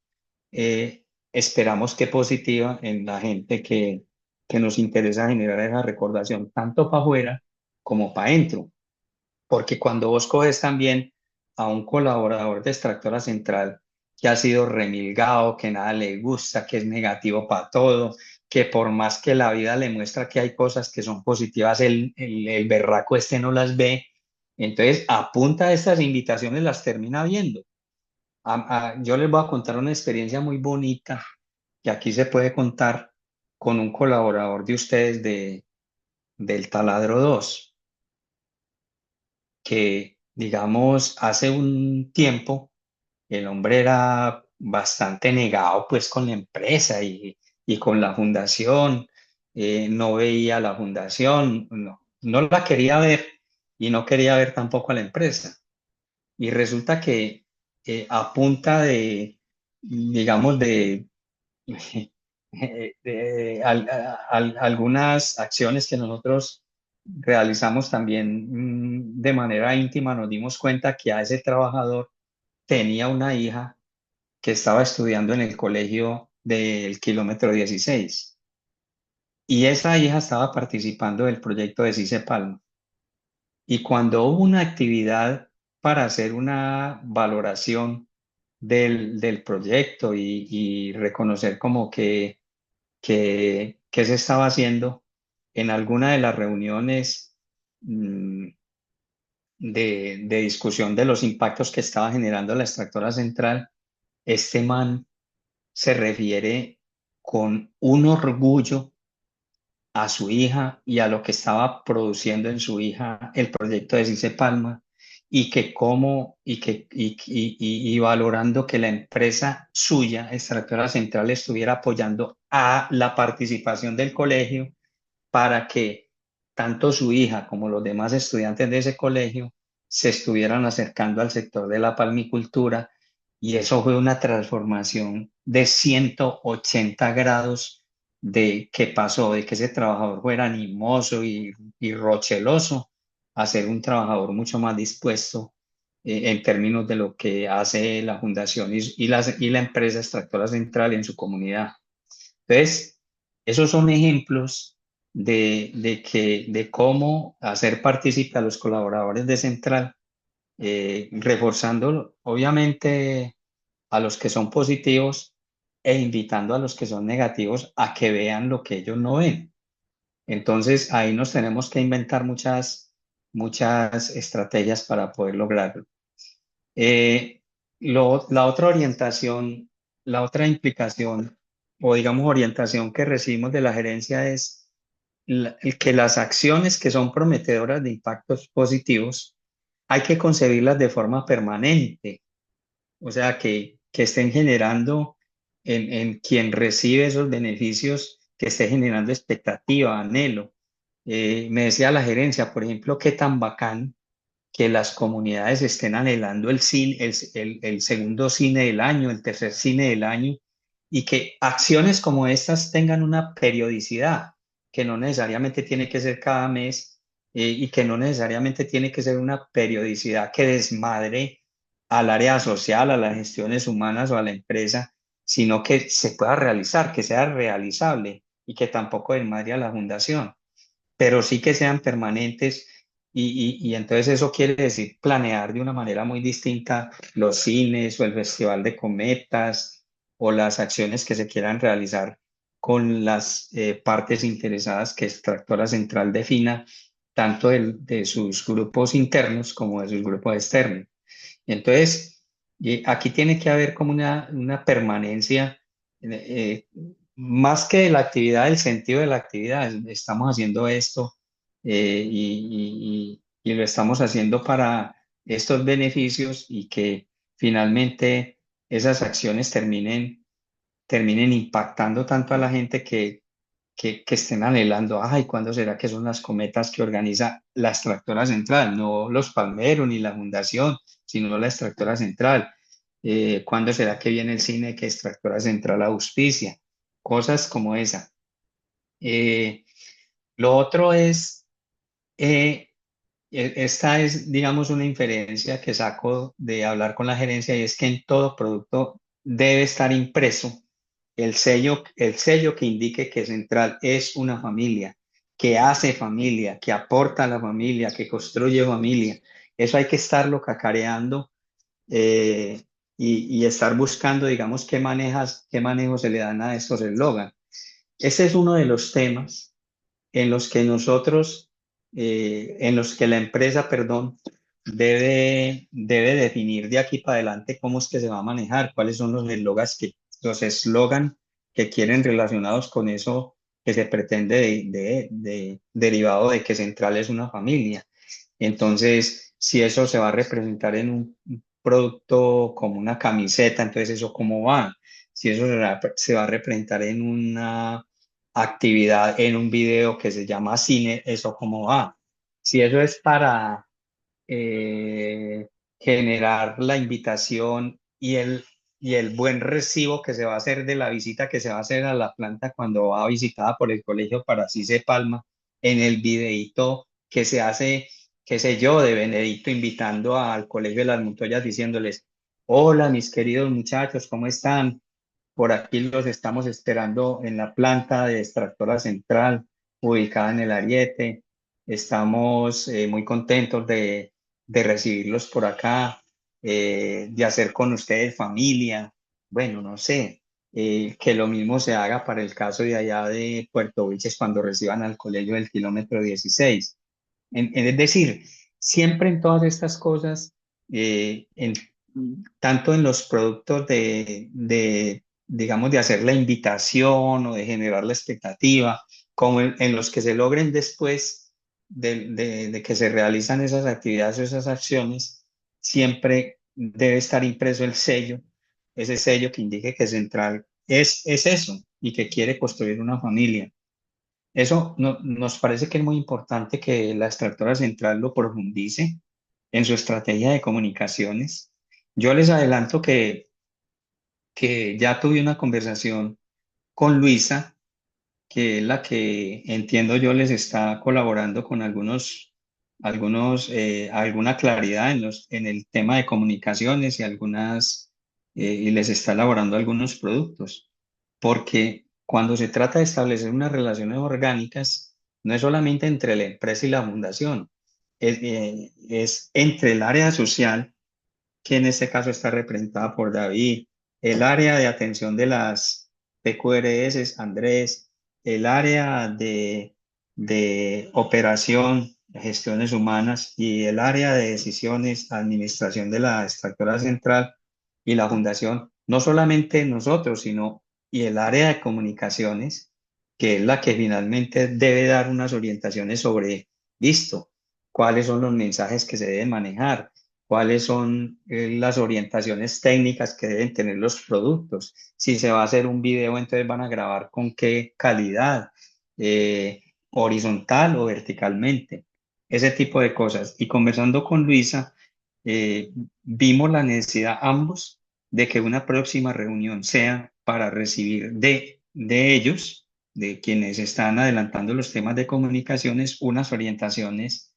esperamos que positiva en la gente que nos interesa generar esa recordación, tanto para afuera como para adentro, porque cuando vos coges también a un colaborador de Extractora Central que ha sido remilgado, que nada le gusta, que es negativo para todo, que por más que la vida le muestra que hay cosas que son positivas, el berraco este no las ve, entonces a punta de estas invitaciones las termina viendo. Yo les voy a contar una experiencia muy bonita que aquí se puede contar con un colaborador de ustedes del Taladro 2 que digamos hace un tiempo el hombre era bastante negado pues con la empresa y con la fundación, no veía la fundación, no la quería ver y no quería ver tampoco a la empresa. Y resulta que a punta digamos, algunas acciones que nosotros realizamos también de manera íntima, nos dimos cuenta que a ese trabajador tenía una hija que estaba estudiando en el colegio del kilómetro 16 y esa hija estaba participando del proyecto de CICE Palma. Y cuando hubo una actividad para hacer una valoración del proyecto y reconocer como que se estaba haciendo en alguna de las reuniones mm, de discusión de los impactos que estaba generando la extractora central, este man se refiere con un orgullo a su hija y a lo que estaba produciendo en su hija el proyecto de Cice Palma y que cómo y valorando que la empresa suya, Extractora Central, estuviera apoyando a la participación del colegio para que tanto su hija como los demás estudiantes de ese colegio se estuvieran acercando al sector de la palmicultura, y eso fue una transformación de 180 grados de que pasó de que ese trabajador fuera animoso y rocheloso a ser un trabajador mucho más dispuesto en términos de lo que hace la fundación y la empresa extractora central en su comunidad. Entonces, esos son ejemplos de cómo hacer partícipe a los colaboradores de Central, reforzando obviamente a los que son positivos e invitando a los que son negativos a que vean lo que ellos no ven. Entonces, ahí nos tenemos que inventar muchas estrategias para poder lograrlo. Eh, la otra orientación, la otra implicación o digamos orientación que recibimos de la gerencia es el que las acciones que son prometedoras de impactos positivos hay que concebirlas de forma permanente, o sea, que estén generando en quien recibe esos beneficios, que esté generando expectativa, anhelo. Me decía la gerencia, por ejemplo, qué tan bacán que las comunidades estén anhelando el cine, el segundo cine del año, el tercer cine del año, y que acciones como estas tengan una periodicidad, que no necesariamente tiene que ser cada mes, y que no necesariamente tiene que ser una periodicidad que desmadre al área social, a las gestiones humanas o a la empresa, sino que se pueda realizar, que sea realizable y que tampoco desmadre a la fundación, pero sí que sean permanentes, y entonces eso quiere decir planear de una manera muy distinta los cines o el Festival de Cometas o las acciones que se quieran realizar con las partes interesadas que Extractora Central defina, tanto de sus grupos internos como de sus grupos externos. Entonces, y aquí tiene que haber como una permanencia, más que de la actividad, el sentido de la actividad. Estamos haciendo esto, y lo estamos haciendo para estos beneficios y que finalmente esas acciones terminen impactando tanto a la gente que estén anhelando, ay, ¿cuándo será que son las cometas que organiza la extractora central? No los palmeros ni la fundación, sino la extractora central. ¿Cuándo será que viene el cine que extractora central auspicia? Cosas como esa. Eh, lo otro es, eh, esta es, digamos, una inferencia que saco de hablar con la gerencia, y es que en todo producto debe estar impreso el sello que indique que Central es una familia, que hace familia, que aporta a la familia, que construye familia. Eso hay que estarlo cacareando, eh, y estar buscando, digamos, qué manejo se le dan a estos eslogans. Ese es uno de los temas en los que nosotros, en los que la empresa, perdón, debe definir de aquí para adelante cómo es que se va a manejar, cuáles son los eslogan que quieren relacionados con eso que se pretende derivado de que Central es una familia. Entonces, si eso se va a representar en un producto como una camiseta, entonces eso cómo va. Si eso se va a representar en una actividad, en un video que se llama cine, eso cómo va. Si eso es para eh, generar la invitación y el buen recibo que se va a hacer de la visita que se va a hacer a la planta cuando va visitada por el colegio para así se palma, en el videíto que se hace, qué sé yo, de Benedicto invitando al colegio de las Montoyas diciéndoles, hola mis queridos muchachos, ¿cómo están? Por aquí los estamos esperando en la planta de extractora central ubicada en el Ariete. Estamos muy contentos de recibirlos por acá, de hacer con ustedes familia. Bueno, no sé, que lo mismo se haga para el caso de allá de Puerto Wilches cuando reciban al colegio del kilómetro 16. Es decir, siempre en todas estas cosas, tanto en los productos digamos, de hacer la invitación o de generar la expectativa, como en los que se logren después de que se realizan esas actividades o esas acciones, siempre debe estar impreso el sello, ese sello que indique que Central es eso y que quiere construir una familia. Eso nos parece que es muy importante que la extractora central lo profundice en su estrategia de comunicaciones. Yo les adelanto que ya tuve una conversación con Luisa, que es la que entiendo yo les está colaborando con alguna claridad en el tema de comunicaciones y les está elaborando algunos productos. Porque cuando se trata de establecer unas relaciones orgánicas, no es solamente entre la empresa y la fundación, es entre el área social, que en este caso está representada por David, el área de atención de las PQRS, Andrés, el área de operación, gestiones humanas y el área de decisiones, administración de la extractora central y la fundación, no solamente nosotros, sino y el área de comunicaciones, que es la que finalmente debe dar unas orientaciones sobre, listo, cuáles son los mensajes que se deben manejar, cuáles son las orientaciones técnicas que deben tener los productos. Si se va a hacer un video, entonces van a grabar con qué calidad, horizontal o verticalmente, ese tipo de cosas. Y conversando con Luisa, vimos la necesidad ambos de que una próxima reunión sea para recibir de ellos, de quienes están adelantando los temas de comunicaciones, unas orientaciones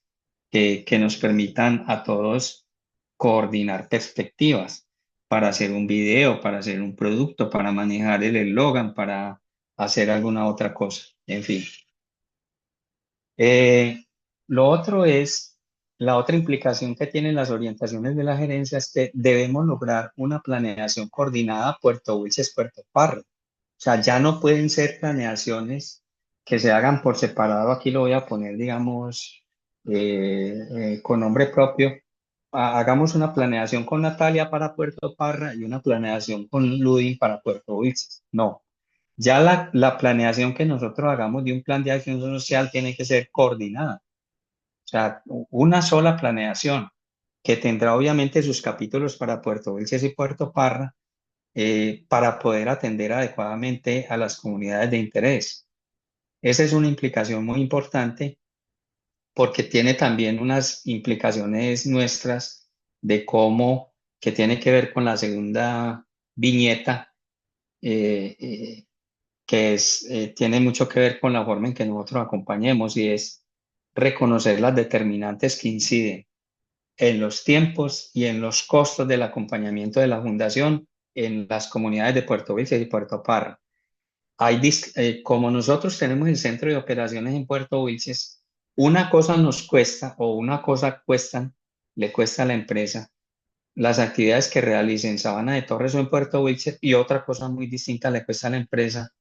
que nos permitan a todos coordinar perspectivas para hacer un video, para hacer un producto, para manejar el eslogan, para hacer alguna otra cosa. En fin. Lo otro es, la otra implicación que tienen las orientaciones de la gerencia es que debemos lograr una planeación coordinada Puerto Wilches, Puerto Parra. O sea, ya no pueden ser planeaciones que se hagan por separado. Aquí lo voy a poner, digamos, con nombre propio. Hagamos una planeación con Natalia para Puerto Parra y una planeación con Ludin para Puerto Wilches. No, ya la planeación que nosotros hagamos de un plan de acción social tiene que ser coordinada. O sea, una sola planeación que tendrá obviamente sus capítulos para Puerto Wilches y Puerto Parra para poder atender adecuadamente a las comunidades de interés. Esa es una implicación muy importante porque tiene también unas implicaciones nuestras de cómo, que tiene que ver con la segunda viñeta, eh, eh, tiene mucho que ver con la forma en que nosotros acompañemos y es reconocer las determinantes que inciden en los tiempos y en los costos del acompañamiento de la fundación en las comunidades de Puerto Wilches y Puerto Parra. Como nosotros tenemos el centro de operaciones en Puerto Wilches, una cosa nos cuesta o una cosa le cuesta a la empresa las actividades que realice en Sabana de Torres o en Puerto Wilches y otra cosa muy distinta le cuesta a la empresa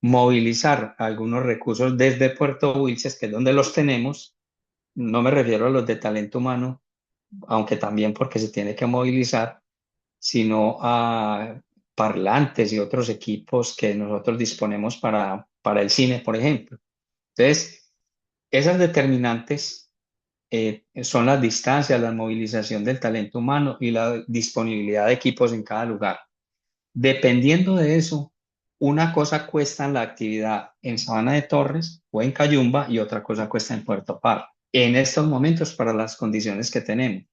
movilizar algunos recursos desde Puerto Wilches, que es donde los tenemos. No me refiero a los de talento humano, aunque también porque se tiene que movilizar, sino a parlantes y otros equipos que nosotros disponemos para el cine, por ejemplo. Entonces, esas determinantes son las distancias, la movilización del talento humano y la disponibilidad de equipos en cada lugar. Dependiendo de eso, una cosa cuesta la actividad en Sabana de Torres o en Cayumba y otra cosa cuesta en Puerto Par. En estos momentos, para las condiciones que tenemos.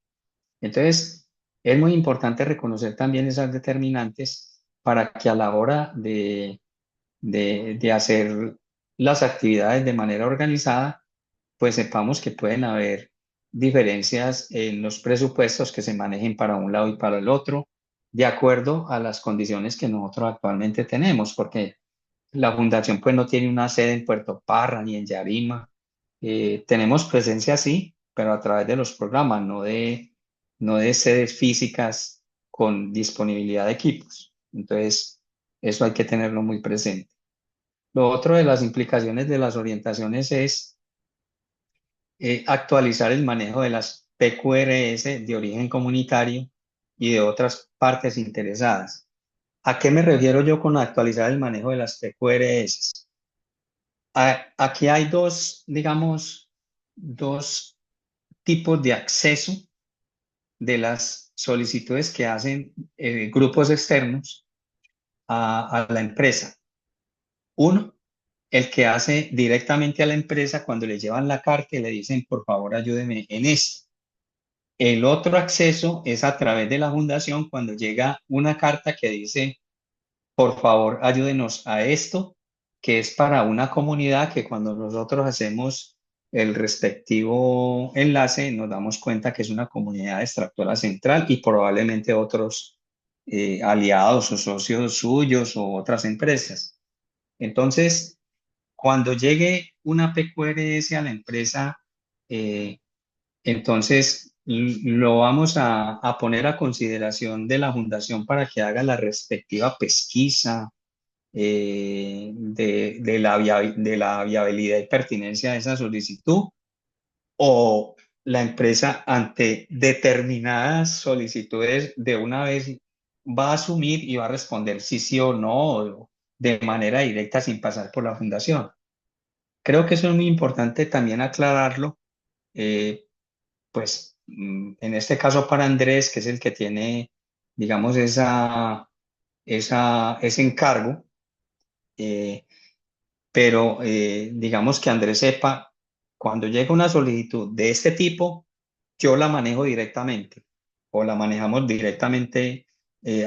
Entonces, es muy importante reconocer también esas determinantes para que a la hora de hacer las actividades de manera organizada, pues sepamos que pueden haber diferencias en los presupuestos que se manejen para un lado y para el otro, de acuerdo a las condiciones que nosotros actualmente tenemos, porque la fundación pues no tiene una sede en Puerto Parra ni en Yarima, Tenemos presencia sí, pero a través de los programas, no de sedes físicas con disponibilidad de equipos. Entonces, eso hay que tenerlo muy presente. Lo otro de las implicaciones de las orientaciones es actualizar el manejo de las PQRS de origen comunitario y de otras partes interesadas. ¿A qué me refiero yo con actualizar el manejo de las PQRS? Aquí hay dos, digamos, dos tipos de acceso de las solicitudes que hacen grupos externos a la empresa. Uno, el que hace directamente a la empresa cuando le llevan la carta y le dicen, por favor, ayúdeme en esto. El otro acceso es a través de la fundación cuando llega una carta que dice, por favor, ayúdenos a esto, que es para una comunidad que cuando nosotros hacemos el respectivo enlace, nos damos cuenta que es una comunidad extractora central y probablemente otros aliados o socios suyos o otras empresas. Entonces, cuando llegue una PQRS a la empresa, eh, entonces lo vamos a poner a consideración de la fundación para que haga la respectiva pesquisa de la viabilidad y pertinencia de esa solicitud o la empresa ante determinadas solicitudes de una vez va a asumir y va a responder sí, sí o no de manera directa sin pasar por la fundación. Creo que eso es muy importante también aclararlo, eh, pues en este caso para Andrés, que es el que tiene, digamos, ese encargo. eh, pero digamos que Andrés sepa, cuando llega una solicitud de este tipo, yo la manejo directamente o la manejamos directamente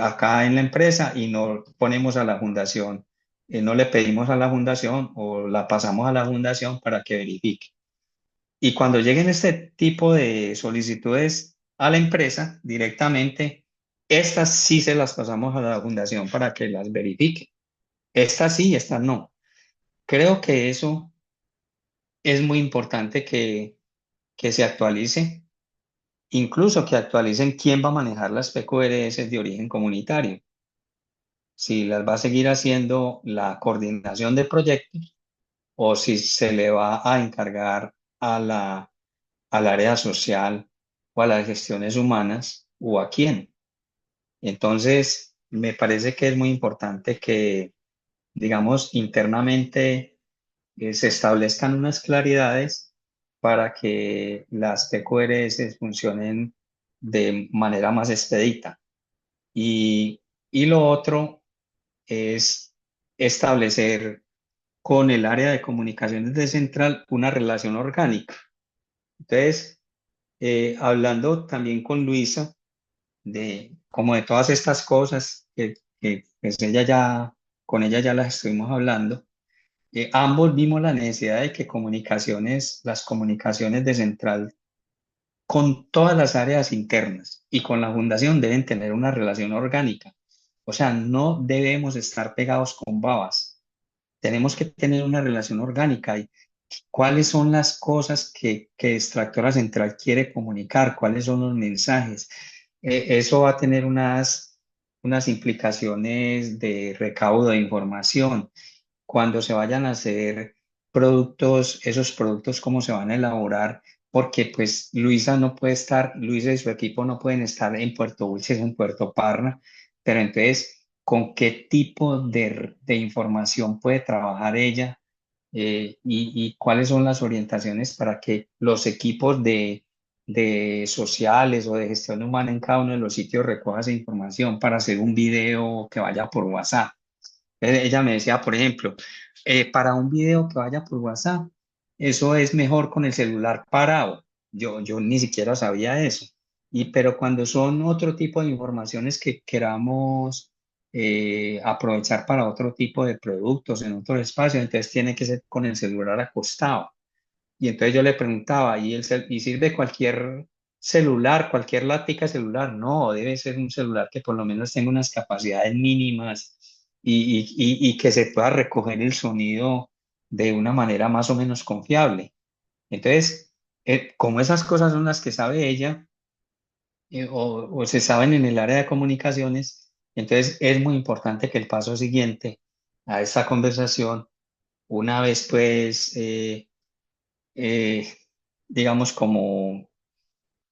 acá en la empresa y no ponemos a la fundación, no le pedimos a la fundación o la pasamos a la fundación para que verifique. Y cuando lleguen este tipo de solicitudes a la empresa directamente, estas sí se las pasamos a la fundación para que las verifique. Estas sí, estas no. Creo que eso es muy importante que se actualice, incluso que actualicen quién va a manejar las PQRS de origen comunitario. Si las va a seguir haciendo la coordinación de proyectos o si se le va a encargar al área social o a las gestiones humanas o a quién. Entonces, me parece que es muy importante que, digamos, internamente se establezcan unas claridades para que las PQRS funcionen de manera más expedita. Y, y lo otro es establecer con el área de comunicaciones de Central una relación orgánica. Entonces, hablando también con Luisa de como de todas estas cosas que pues ella ya, con ella ya las estuvimos hablando. Ambos vimos la necesidad de que las comunicaciones de Central con todas las áreas internas y con la fundación deben tener una relación orgánica. O sea, no debemos estar pegados con babas. Tenemos que tener una relación orgánica y cuáles son las cosas que Extractora Central quiere comunicar, cuáles son los mensajes. Eso va a tener unas implicaciones de recaudo de información cuando se vayan a hacer productos, esos productos cómo se van a elaborar, porque pues Luisa no puede estar, Luisa y su equipo no pueden estar en Puerto Wilches, en Puerto Parra, pero entonces, ¿con qué tipo de información puede trabajar ella? Y cuáles son las orientaciones para que los equipos de sociales o de gestión humana en cada uno de los sitios recoja esa información para hacer un video que vaya por WhatsApp. Ella me decía, por ejemplo, para un video que vaya por WhatsApp, eso es mejor con el celular parado. Yo ni siquiera sabía eso. Pero cuando son otro tipo de informaciones que queramos aprovechar para otro tipo de productos en otro espacio, entonces tiene que ser con el celular acostado. Y entonces yo le preguntaba, ¿y sirve cualquier celular, cualquier lática celular? No, debe ser un celular que por lo menos tenga unas capacidades mínimas y que se pueda recoger el sonido de una manera más o menos confiable. Entonces, como esas cosas son las que sabe ella, o se saben en el área de comunicaciones, entonces es muy importante que el paso siguiente a esta conversación, una vez pues, eh, digamos,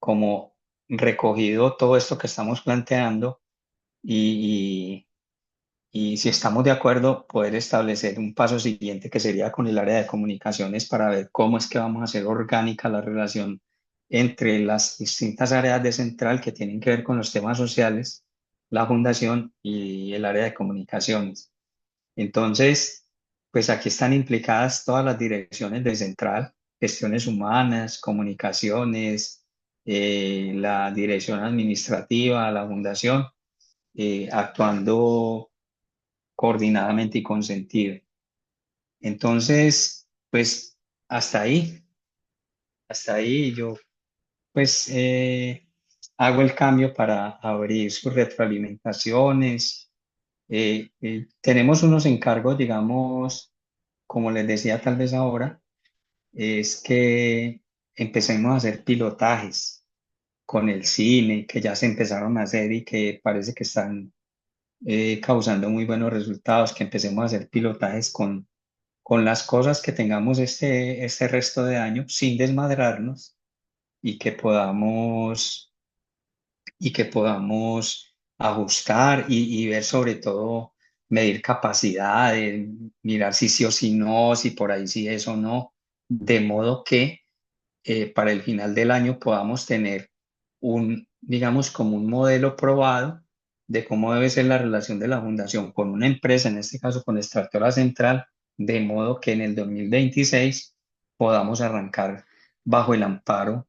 como recogido todo esto que estamos planteando y, y si estamos de acuerdo, poder establecer un paso siguiente que sería con el área de comunicaciones para ver cómo es que vamos a hacer orgánica la relación entre las distintas áreas de central que tienen que ver con los temas sociales, la fundación y el área de comunicaciones. Entonces, pues aquí están implicadas todas las direcciones de central, gestiones humanas, comunicaciones, la dirección administrativa, la fundación, actuando coordinadamente y con sentido. Entonces, pues hasta ahí, hasta ahí yo pues hago el cambio para abrir sus retroalimentaciones. Tenemos unos encargos, digamos, como les decía tal vez ahora, es que empecemos a hacer pilotajes con el cine, que ya se empezaron a hacer y que parece que están causando muy buenos resultados, que empecemos a hacer pilotajes con las cosas que tengamos este resto de año sin desmadrarnos y que podamos ajustar y ver sobre todo, medir capacidades, mirar si sí o si no, si por ahí sí es o no, de modo que para el final del año podamos tener digamos, como un modelo probado de cómo debe ser la relación de la fundación con una empresa, en este caso con Extractora Central, de modo que en el 2026 podamos arrancar bajo el amparo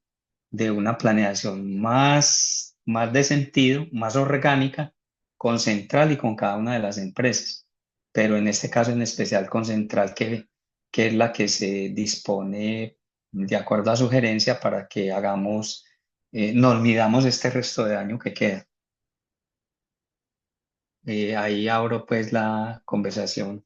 de una planeación más de sentido, más orgánica, con Central y con cada una de las empresas. Pero en este caso en especial con Central, que es la que se dispone de acuerdo a sugerencia para que nos midamos este resto de año que queda. Ahí abro pues la conversación.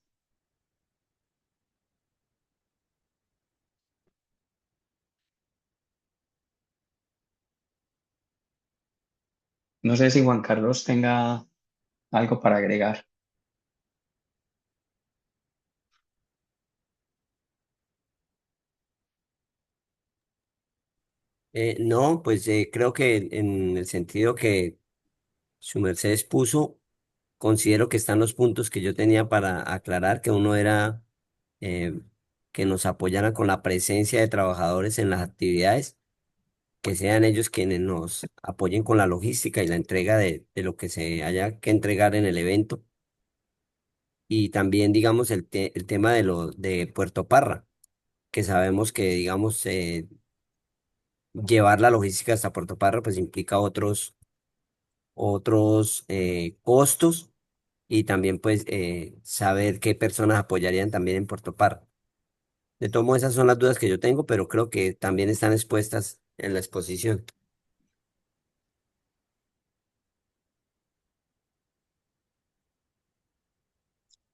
No sé si Juan Carlos tenga algo para agregar. No, pues creo que en el sentido que su merced expuso, considero que están los puntos que yo tenía para aclarar, que uno era eh, que nos apoyaran con la presencia de trabajadores en las actividades, que sean ellos quienes nos apoyen con la logística y la entrega de lo que se haya que entregar en el evento. Y también, digamos, el tema de Puerto Parra, que sabemos que, digamos, llevar la logística hasta Puerto Parra, pues implica otros costos y también, pues, saber qué personas apoyarían también en Puerto Parra. De todos modos, esas son las dudas que yo tengo, pero creo que también están expuestas en la exposición.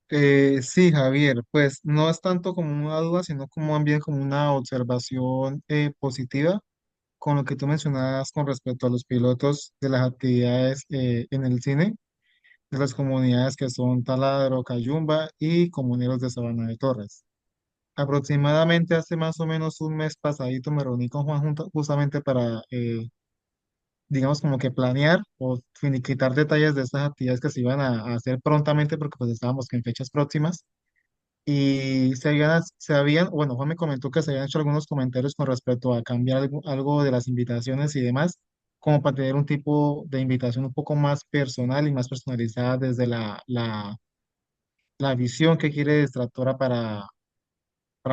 Sí, Javier, pues no es tanto como una duda, sino como más bien como una observación positiva con lo que tú mencionabas con respecto a los pilotos de las actividades en el cine, de las comunidades que son Taladro, Cayumba y Comuneros de Sabana de Torres. Aproximadamente hace más o menos un mes pasadito me reuní con Juan justamente para, digamos, como que planear o finiquitar detalles de estas actividades que se iban a hacer prontamente porque pues estábamos que en fechas próximas. Y bueno, Juan me comentó que se habían hecho algunos comentarios con respecto a cambiar algo de las invitaciones y demás, como para tener un tipo de invitación un poco más personal y más personalizada desde la visión que quiere Extractora para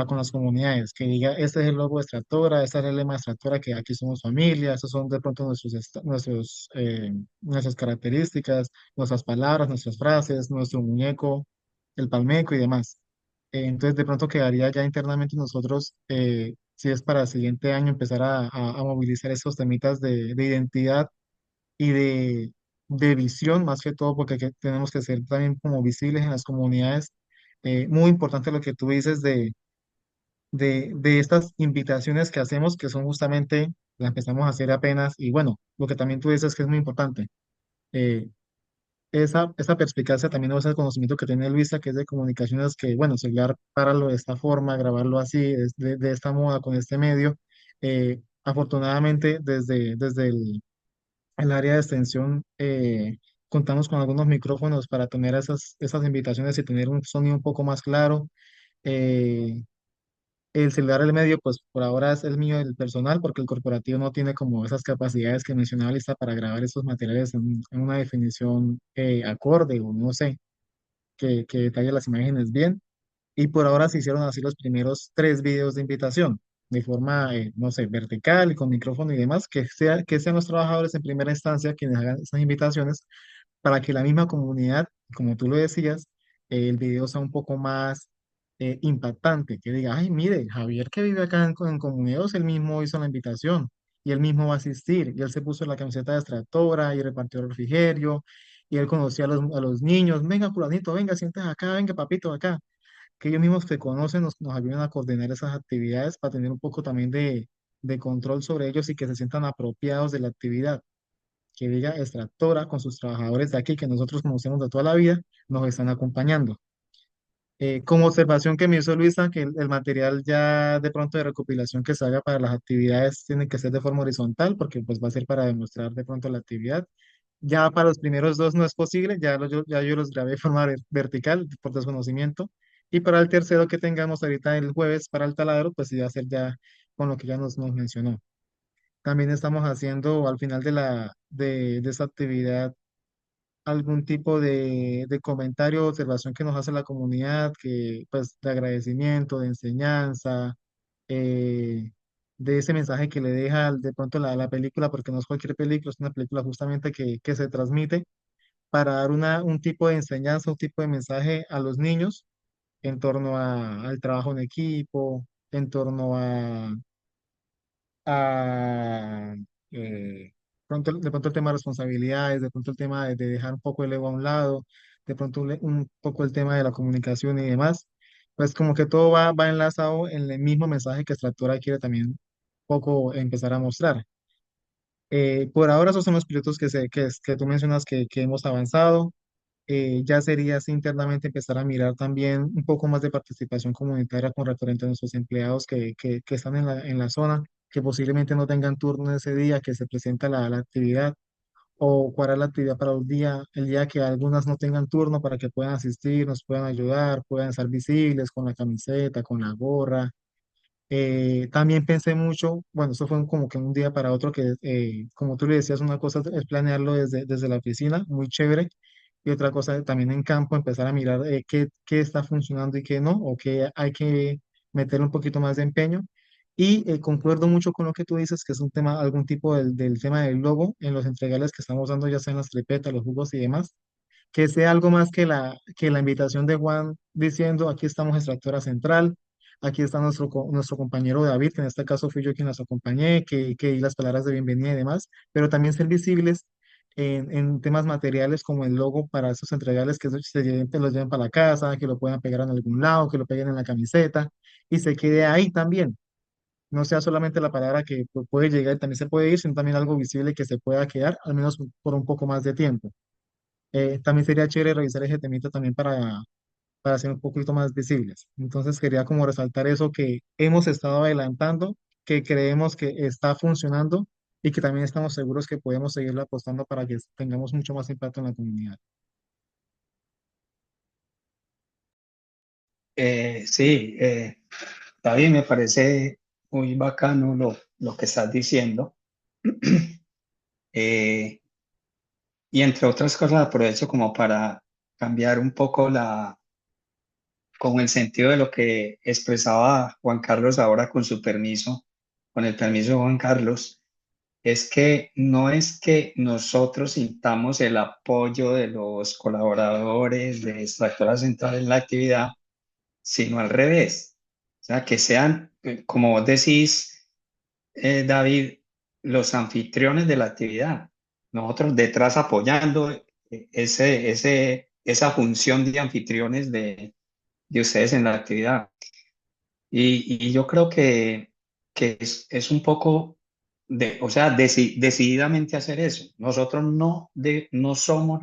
con las comunidades, que diga, este es el logo de Extractora, este es el lema de Extractora, que aquí somos familia, estos son de pronto nuestras características, nuestras palabras, nuestras frases, nuestro muñeco, el palmeco y demás. Entonces, de pronto quedaría ya internamente nosotros, si es para el siguiente año, empezar a movilizar esos temitas de identidad y de visión, más que todo, porque tenemos que ser también como visibles en las comunidades. Muy importante lo que tú dices de estas invitaciones que hacemos, que son justamente, las empezamos a hacer apenas, y bueno, lo que también tú dices que es muy importante, eh, esa perspicacia también, o ese conocimiento que tiene Luisa, que es de comunicaciones, que bueno, celular, páralo de esta forma, grabarlo así, de esta moda, con este medio. Afortunadamente, desde el área de extensión, contamos con algunos micrófonos para tener esas invitaciones y tener un sonido un poco más claro. Eh, el celular, el medio, pues por ahora es el mío, el personal, porque el corporativo no tiene como esas capacidades que mencionaba Lista para grabar esos materiales en una definición acorde, o no sé, que detalle las imágenes bien. Y por ahora se hicieron así los primeros 3 videos de invitación, de forma, no sé, vertical y con micrófono y demás, que sean los trabajadores en primera instancia quienes hagan esas invitaciones, para que la misma comunidad, como tú lo decías, el video sea un poco más impactante, que diga, ay, mire, Javier que vive acá en Comuneros, él mismo hizo la invitación y él mismo va a asistir, y él se puso la camiseta de extractora y repartió refrigerio, y él conocía a los niños, venga, fulanito, venga, siéntate acá, venga, papito, acá, que ellos mismos que conocen nos ayuden a coordinar esas actividades para tener un poco también de control sobre ellos y que se sientan apropiados de la actividad, que diga extractora con sus trabajadores de aquí que nosotros conocemos de toda la vida, nos están acompañando. Como observación que me hizo Luisa, que el material ya de pronto de recopilación que se haga para las actividades tiene que ser de forma horizontal, porque pues va a ser para demostrar de pronto la actividad. Ya para los primeros dos no es posible, ya yo los grabé de forma vertical por desconocimiento. Y para el tercero que tengamos ahorita el jueves para el taladro, pues sí va a ser ya con lo que ya nos mencionó. También estamos haciendo al final de esta actividad algún tipo de comentario o observación que nos hace la comunidad, que pues de agradecimiento, de enseñanza, eh, de ese mensaje que le deja de pronto la película, porque no es cualquier película, es una película justamente que se transmite para dar un tipo de enseñanza, un tipo de mensaje a los niños en torno al trabajo en equipo, en torno a de pronto el tema de responsabilidades, de pronto el tema de dejar un poco el ego a un lado, de pronto un poco el tema de la comunicación y demás, pues como que todo va enlazado en el mismo mensaje que Extractora quiere también un poco empezar a mostrar. Por ahora esos son los pilotos que tú mencionas que hemos avanzado. Ya sería así internamente empezar a mirar también un poco más de participación comunitaria con referente a nuestros empleados que están en la zona, que posiblemente no tengan turno ese día que se presenta la actividad, o cuadrar la actividad para el día que algunas no tengan turno para que puedan asistir, nos puedan ayudar, puedan estar visibles con la camiseta, con la gorra. También pensé mucho, bueno, eso fue como que un día para otro que, como tú le decías, una cosa es planearlo desde la oficina, muy chévere, y otra cosa también en campo, empezar a mirar qué está funcionando y qué no, o qué hay que meterle un poquito más de empeño. Y concuerdo mucho con lo que tú dices, que es un tema, algún tipo del tema del logo en los entregales que estamos dando, ya sea en las tripetas, los jugos y demás, que sea algo más que la invitación de Juan diciendo, aquí estamos Extractora Central, aquí está nuestro compañero David, que en este caso fui yo quien las acompañé, que di las palabras de bienvenida y demás, pero también ser visibles en temas materiales como el logo para esos entregables que los lleven para la casa, que lo puedan pegar en algún lado, que lo peguen en la camiseta y se quede ahí también. No sea solamente la palabra que puede llegar y también se puede ir, sino también algo visible que se pueda quedar, al menos por un poco más de tiempo. También sería chévere revisar ese temita también para ser un poquito más visibles. Entonces quería como resaltar eso que hemos estado adelantando, que creemos que está funcionando y que también estamos seguros que podemos seguirlo apostando para que tengamos mucho más impacto en la comunidad. Sí, David, me parece muy bacano lo que estás diciendo. Eh, y entre otras cosas, aprovecho como para cambiar un poco como el sentido de lo que expresaba Juan Carlos ahora con su permiso, con el permiso de Juan Carlos, es que no es que nosotros sintamos el apoyo de los colaboradores de Extractora Central en la actividad, sino al revés. O sea, que sean, como vos decís, David, los anfitriones de la actividad. Nosotros detrás apoyando esa función de anfitriones de ustedes en la actividad. Y yo creo que es un poco o sea, decididamente hacer eso. Nosotros no somos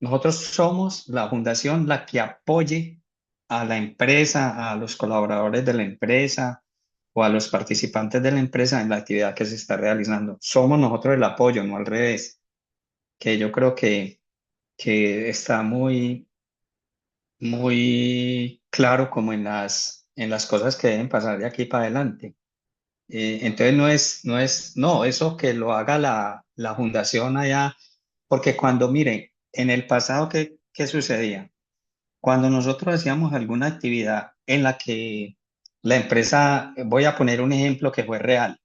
nosotros somos la fundación la que apoye a la empresa, a los colaboradores de la empresa o a los participantes de la empresa en la actividad que se está realizando. Somos nosotros el apoyo, no al revés, que yo creo que está muy claro como en las cosas que deben pasar de aquí para adelante. Entonces no, eso que lo haga la fundación allá, porque cuando, mire, en el pasado, ¿qué sucedía? Cuando nosotros hacíamos alguna actividad en la que la empresa, voy a poner un ejemplo que fue real,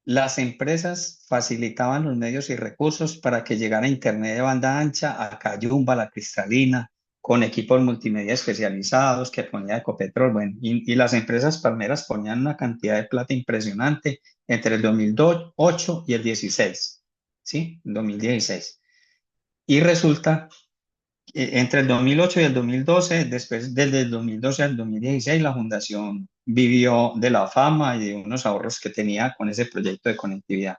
las empresas facilitaban los medios y recursos para que llegara internet de banda ancha a Cayumba, La Cristalina, con equipos multimedia especializados que ponía Ecopetrol. Bueno, y las empresas palmeras ponían una cantidad de plata impresionante entre el 2008 y el 16, ¿sí? 2016. Y resulta entre el 2008 y el 2012, después desde el 2012 al 2016, la fundación vivió de la fama y de unos ahorros que tenía con ese proyecto de conectividad.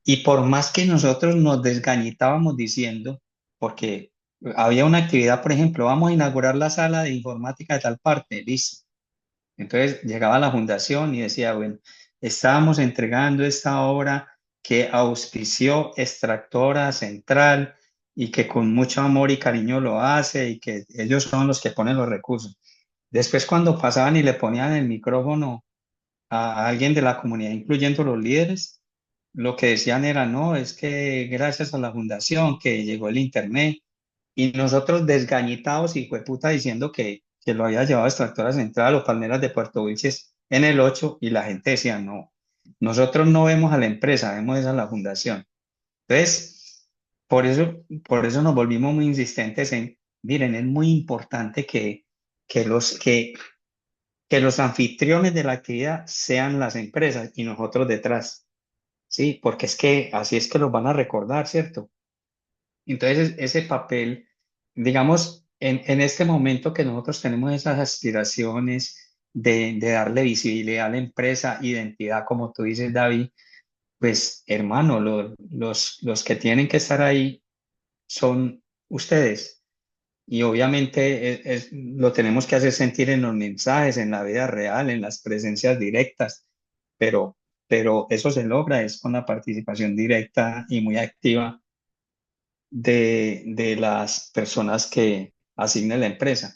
Y por más que nosotros nos desgañitábamos diciendo, porque había una actividad, por ejemplo, vamos a inaugurar la sala de informática de tal parte, listo. Entonces llegaba la fundación y decía, bueno, estábamos entregando esta obra que auspició Extractora Central y que con mucho amor y cariño lo hace y que ellos son los que ponen los recursos. Después cuando pasaban y le ponían el micrófono a alguien de la comunidad, incluyendo los líderes, lo que decían era, no, es que gracias a la fundación que llegó el internet y nosotros desgañitados y fue puta diciendo que lo había llevado a Extractora Central o Palmeras de Puerto Wilches en el 8 y la gente decía, no, nosotros no vemos a la empresa, vemos a la fundación. Entonces, por eso nos volvimos muy insistentes en, miren, es muy importante que los, que, que los anfitriones de la actividad sean las empresas y nosotros detrás, ¿sí? Porque es que así es que los van a recordar, ¿cierto? Entonces, ese papel, digamos, en este momento que nosotros tenemos esas aspiraciones de darle visibilidad a la empresa, identidad, como tú dices, David, pues hermano, los que tienen que estar ahí son ustedes. Y obviamente lo tenemos que hacer sentir en los mensajes, en la vida real, en las presencias directas, pero, pero eso se logra es con la participación directa y muy activa de las personas que asigne la empresa.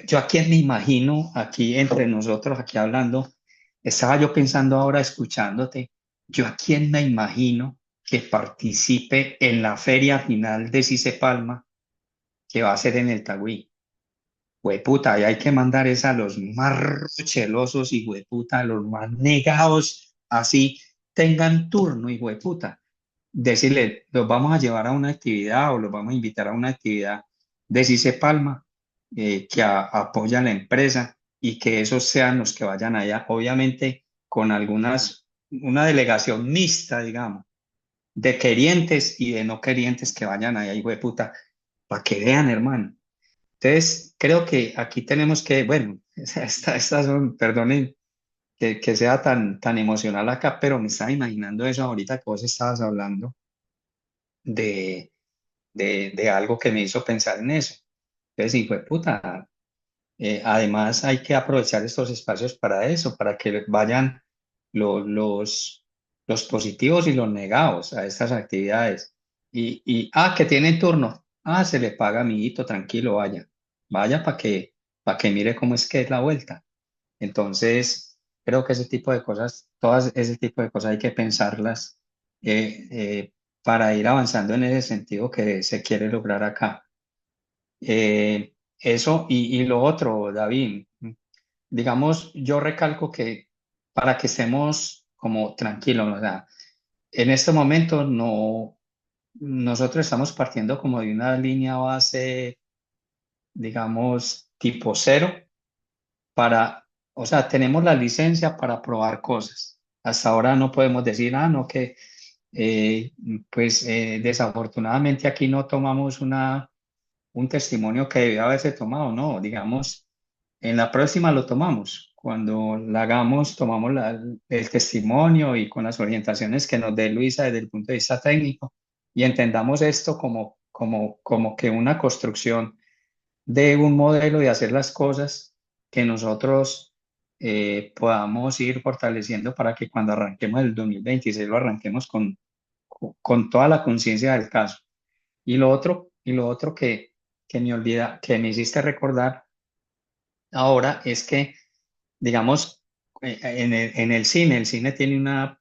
Yo a quién me imagino, aquí entre nosotros, aquí hablando, estaba yo pensando ahora, escuchándote, yo a quién me imagino que participe en la feria final de Cice Palma, que va a ser en el Tagüí. Hueputa, y hay que mandar es a los más chelosos y hueputa, a los más negados, así tengan turno y hueputa decirle, los vamos a llevar a una actividad o los vamos a invitar a una actividad de Cice Palma que apoya a la empresa y que esos sean los que vayan allá, obviamente con una delegación mixta, digamos, de querientes y de no querientes que vayan allá, y puta, para que vean, hermano. Entonces, creo que aquí tenemos que, bueno, estas son, perdonen que sea tan emocional acá, pero me estaba imaginando eso ahorita que vos estabas hablando de, de algo que me hizo pensar en eso. Entonces, sí, fue puta. Además, hay que aprovechar estos espacios para eso, para que vayan los positivos y los negados a estas actividades. Que tienen turno. Se le paga, amiguito, tranquilo, vaya. Vaya para que mire cómo es que es la vuelta. Entonces, creo que ese tipo de cosas, todas ese tipo de cosas hay que pensarlas eh, eh, para ir avanzando en ese sentido que se quiere lograr acá. Eso y lo otro, David, digamos, yo recalco que para que estemos como tranquilos, o sea, en este momento no, nosotros estamos partiendo como de una línea base, digamos, tipo cero o sea, tenemos la licencia para probar cosas. Hasta ahora no podemos decir, no, que desafortunadamente aquí no tomamos un testimonio que debió haberse tomado, no, digamos, en la próxima lo tomamos cuando la hagamos, tomamos el testimonio y con las orientaciones que nos dé Luisa desde el punto de vista técnico y entendamos esto como que una construcción de un modelo de hacer las cosas que nosotros podamos ir fortaleciendo para que cuando arranquemos el 2026 lo arranquemos con toda la conciencia del caso. Y lo otro que me hiciste recordar ahora es que, digamos, el cine tiene una-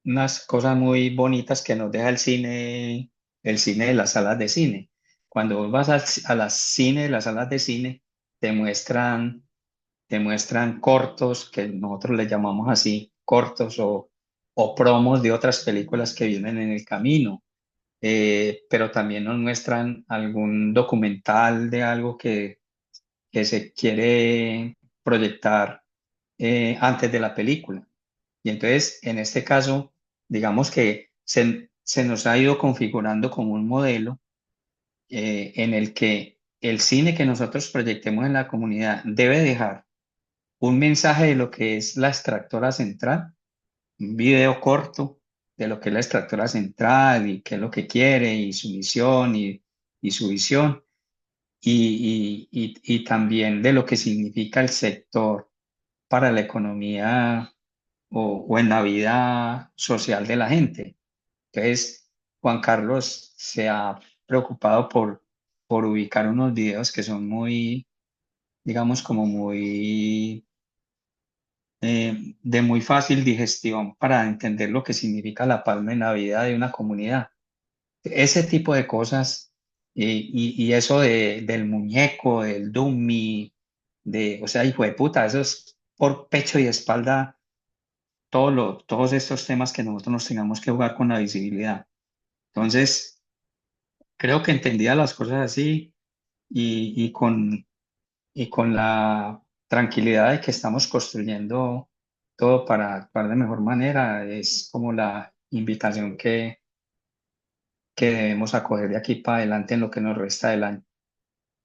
unas cosas muy bonitas que nos deja el cine de las salas de cine. Cuando vos vas a las cine, las salas de cine, te muestran, te muestran cortos, que nosotros le llamamos así, cortos o promos de otras películas que vienen en el camino. Pero también nos muestran algún documental de algo que se quiere proyectar antes de la película. Y entonces, en este caso, digamos que se nos ha ido configurando como un modelo en el que el cine que nosotros proyectemos en la comunidad debe dejar un mensaje de lo que es la extractora central, un video corto de lo que es la extractora central y qué es lo que quiere y su misión y su visión y también de lo que significa el sector para la economía o en la vida social de la gente. Entonces, Juan Carlos se ha preocupado por ubicar unos videos que son muy, digamos, como muy, de muy fácil digestión para entender lo que significa la palma en la vida de una comunidad. Ese tipo de cosas y eso del muñeco, del dummy, o sea, hijo de puta, eso es por pecho y espalda todos estos temas que nosotros nos tengamos que jugar con la visibilidad. Entonces, creo que entendía las cosas así y con la tranquilidad de que estamos construyendo todo para actuar de mejor manera, es como la invitación que debemos acoger de aquí para adelante en lo que nos resta del año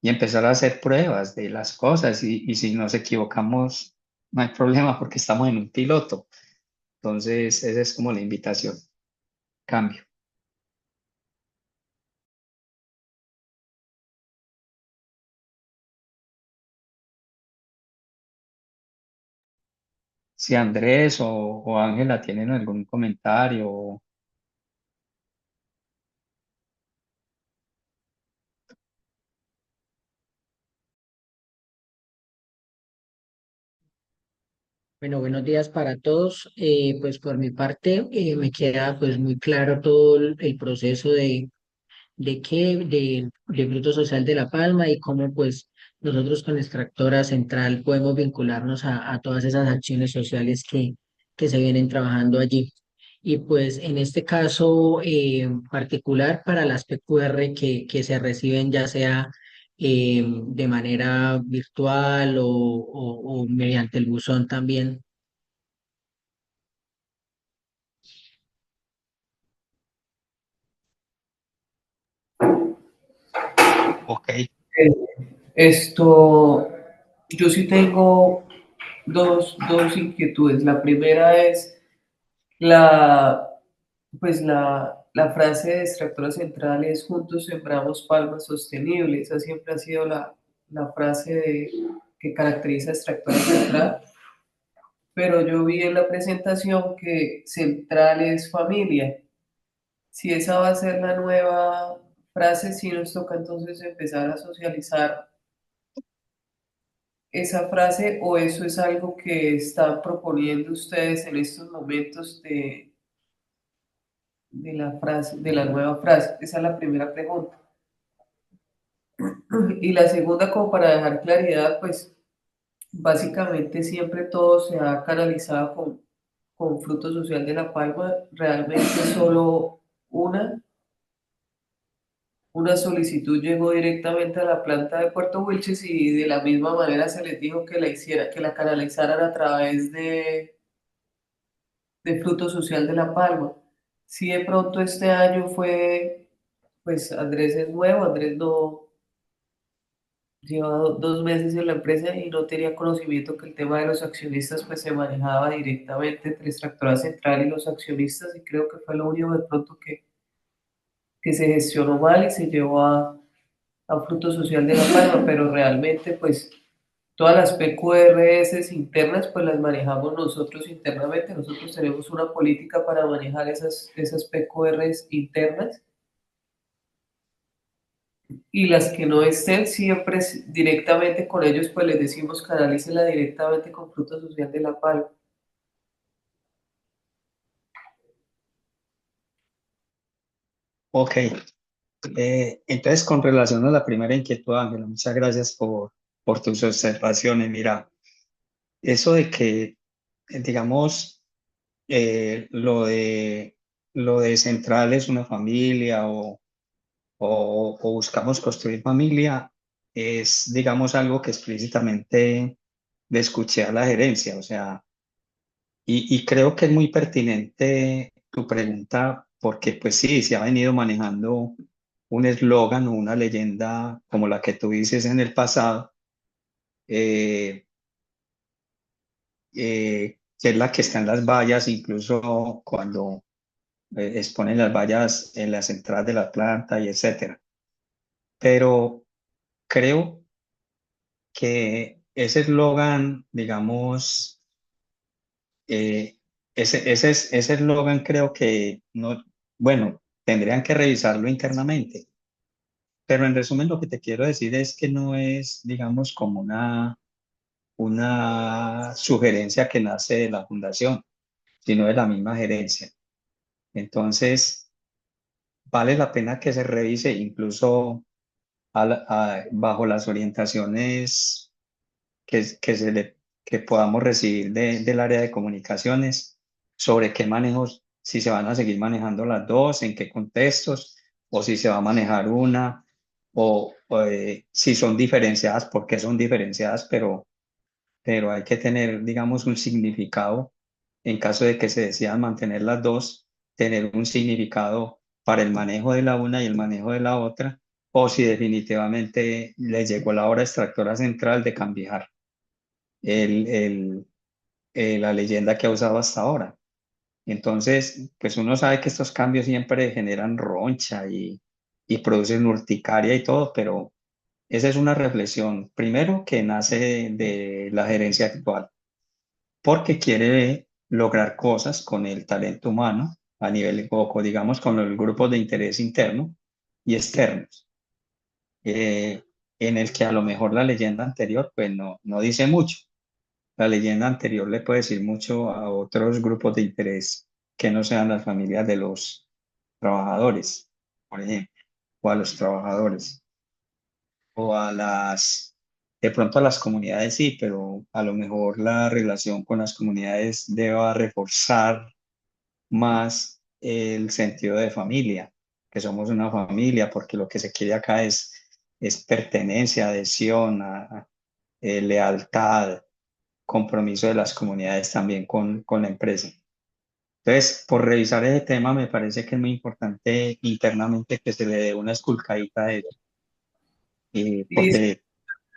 y empezar a hacer pruebas de las cosas y si nos equivocamos, no hay problema porque estamos en un piloto. Entonces, esa es como la invitación. Cambio. Si Andrés o Ángela tienen algún comentario. Bueno, buenos días para todos. Pues por mi parte me queda pues muy claro todo el proceso de fruto social de La Palma y cómo pues nosotros con Extractora Central podemos vincularnos a todas esas acciones sociales que se vienen trabajando allí. Y pues en este caso particular para las PQR que se reciben ya sea de manera virtual o mediante el buzón también. Ok, Eh, Esto, yo sí tengo dos inquietudes. La primera es la, pues la frase de Extractora Central es Juntos sembramos palmas sostenibles. Esa siempre ha sido la frase que caracteriza a Extractora Central. Pero yo vi en la presentación que Central es familia. Si esa va a ser la nueva frase, sí nos toca entonces empezar a socializar esa frase o eso es algo que están proponiendo ustedes en estos momentos de la frase, de la nueva frase. Esa es la primera pregunta. Y la segunda, como para dejar claridad, pues básicamente siempre todo se ha canalizado con fruto social de la palma, realmente solo una Una solicitud llegó directamente a la planta de Puerto Wilches y de la misma manera se les dijo que que la canalizaran a través de Fruto Social de La Palma. Si de pronto este año fue, pues Andrés es nuevo, Andrés llevaba 2 meses en la empresa y no tenía conocimiento que el tema de los accionistas pues se manejaba directamente entre Extractora Central y los accionistas y creo que fue lo único de pronto que se gestionó mal y se llevó a Fruto Social de La Palma, pero realmente pues todas las PQRS internas pues las manejamos nosotros internamente, nosotros tenemos una política para manejar esas PQRs internas y las que no estén siempre directamente con ellos pues les decimos canalícela directamente con Fruto Social de La Palma. Ok. Entonces, con relación a la primera inquietud, Ángela, muchas gracias por tus observaciones. Mira, eso de que, digamos, lo de central es una familia o buscamos construir familia, es, digamos, algo que explícitamente le escuché a la gerencia, o sea, y creo que es muy pertinente tu pregunta porque, pues sí, se ha venido manejando un eslogan o una leyenda como la que tú dices en el pasado, eh, que es la que está en las vallas, incluso cuando exponen las vallas en las entradas de la planta y etcétera. Pero creo que ese eslogan, digamos, ese eslogan creo que no, bueno, tendrían que revisarlo internamente. Pero en resumen, lo que te quiero decir es que no es, digamos, como una sugerencia que nace de la fundación, sino de la misma gerencia. Entonces, vale la pena que se revise incluso bajo las orientaciones que podamos recibir del área de comunicaciones sobre qué manejos, si se van a seguir manejando las dos, en qué contextos, o si se va a manejar una, si son diferenciadas, por qué son diferenciadas, pero hay que tener, digamos, un significado en caso de que se decidan mantener las dos, tener un significado para el manejo de la una y el manejo de la otra, o si definitivamente les llegó la hora extractora central de cambiar el, el, la leyenda que ha usado hasta ahora. Entonces, pues uno sabe que estos cambios siempre generan roncha y producen urticaria y todo, pero esa es una reflexión, primero, que nace de la gerencia actual, porque quiere lograr cosas con el talento humano a nivel, o digamos, con los grupos de interés interno y externos, eh, en el que a lo mejor la leyenda anterior, pues no dice mucho. La leyenda anterior le puede decir mucho a otros grupos de interés que no sean las familias de los trabajadores, por ejemplo, o a los trabajadores, o de pronto a las comunidades sí, pero a lo mejor la relación con las comunidades deba reforzar más el sentido de familia, que somos una familia, porque lo que se quiere acá es pertenencia, adhesión, lealtad, compromiso de las comunidades también con la empresa. Entonces, por revisar ese tema, me parece que es muy importante internamente que se le dé una esculcadita a ello, Listo.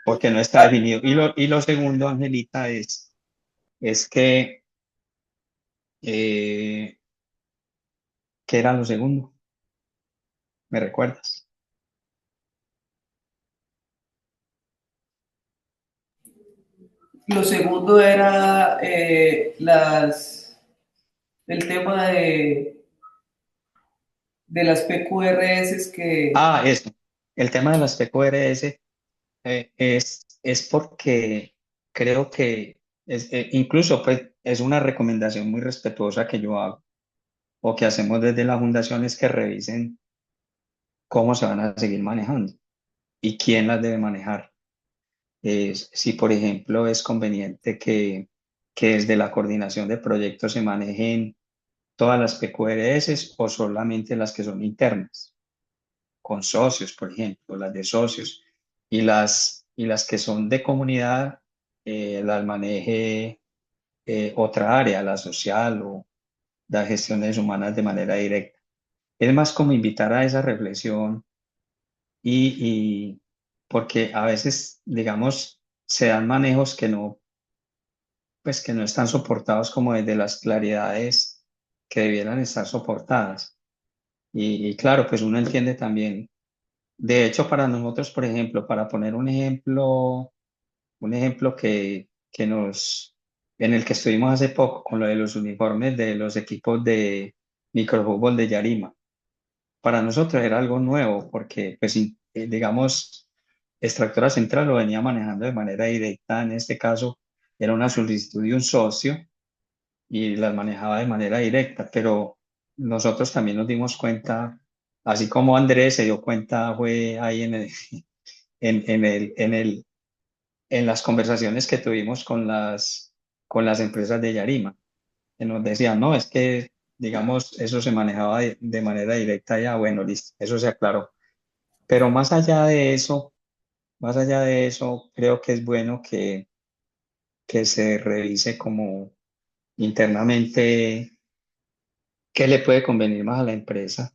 porque no está definido. Y lo segundo, Angelita, es que, eh, ¿qué era lo segundo? ¿Me recuerdas? Lo segundo era el tema de las PQRS que Ah, eso. El tema de las PQRS es porque creo que incluso pues, es una recomendación muy respetuosa que yo hago o que hacemos desde la fundación es que revisen cómo se van a seguir manejando y quién las debe manejar. Si, por ejemplo, es conveniente que desde la coordinación de proyectos se manejen todas las PQRS o solamente las que son internas, con socios, por ejemplo, las de socios, y las que son de comunidad, las maneje otra área, la social o las gestiones humanas de manera directa. Es más como invitar a esa reflexión y porque a veces, digamos, se dan manejos que no, pues que no están soportados como desde las claridades que debieran estar soportadas. Y claro, pues uno entiende también. De hecho, para nosotros, por ejemplo, para poner un ejemplo que en el que estuvimos hace poco con lo de los uniformes de los equipos de microfútbol de Yarima. Para nosotros era algo nuevo porque, pues, digamos, Extractora Central lo venía manejando de manera directa. En este caso, era una solicitud de un socio y las manejaba de manera directa, pero nosotros también nos dimos cuenta, así como Andrés se dio cuenta, fue ahí en las conversaciones que tuvimos con las empresas de Yarima, que nos decían, no, es que, digamos, eso se manejaba de manera directa ya, bueno, listo, eso se aclaró. Pero más allá de eso, creo que es bueno que se revise como internamente qué le puede convenir más a la empresa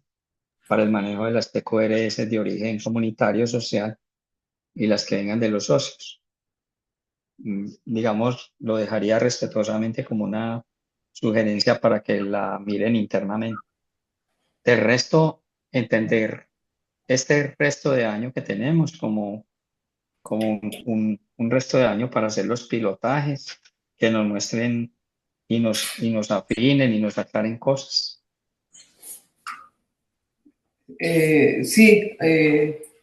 para el manejo de las PQRS de origen comunitario social y las que vengan de los socios. Digamos, lo dejaría respetuosamente como una sugerencia para que la miren internamente. Del resto, entender este resto de año que tenemos como un resto de año para hacer los pilotajes, que nos muestren y nos afinen y nos aclaren cosas. Sí,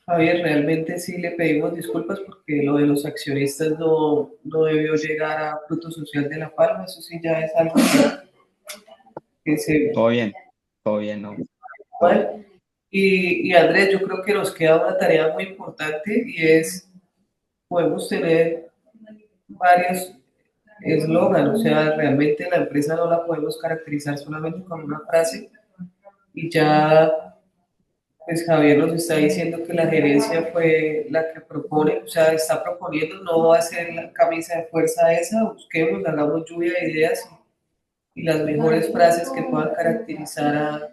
Javier, realmente sí le pedimos disculpas porque lo de los accionistas no debió llegar a Fruto Social de La Palma, eso sí ya es algo que se Todo bien, todo bien, no, todo bien. mal. Y Andrés, yo creo que nos queda una tarea muy importante y es, podemos tener varios eslogan, o sea, realmente la empresa no la podemos caracterizar solamente con una frase y ya, pues Javier nos está diciendo que la gerencia fue la que propone, o sea, está proponiendo, no va a ser la camisa de fuerza esa, busquemos, hagamos lluvia de ideas y las mejores frases que puedan caracterizar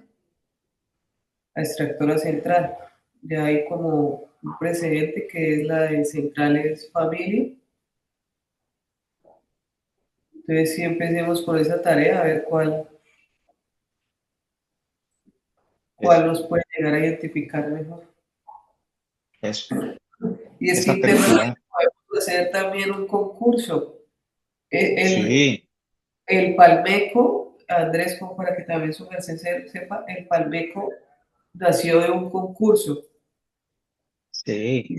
a Extractora Central. Ya hay como un precedente que es la de Centrales Familia. Entonces, sí, empecemos por esa tarea, a ver cuál Eso, nos puede llegar a identificar mejor. eso. Y es que Esa internamente apertura, podemos hacer también un concurso. El, sí, el Palmeco, Andrés, como para que también su merced sepa, el Palmeco nació de un concurso. sí,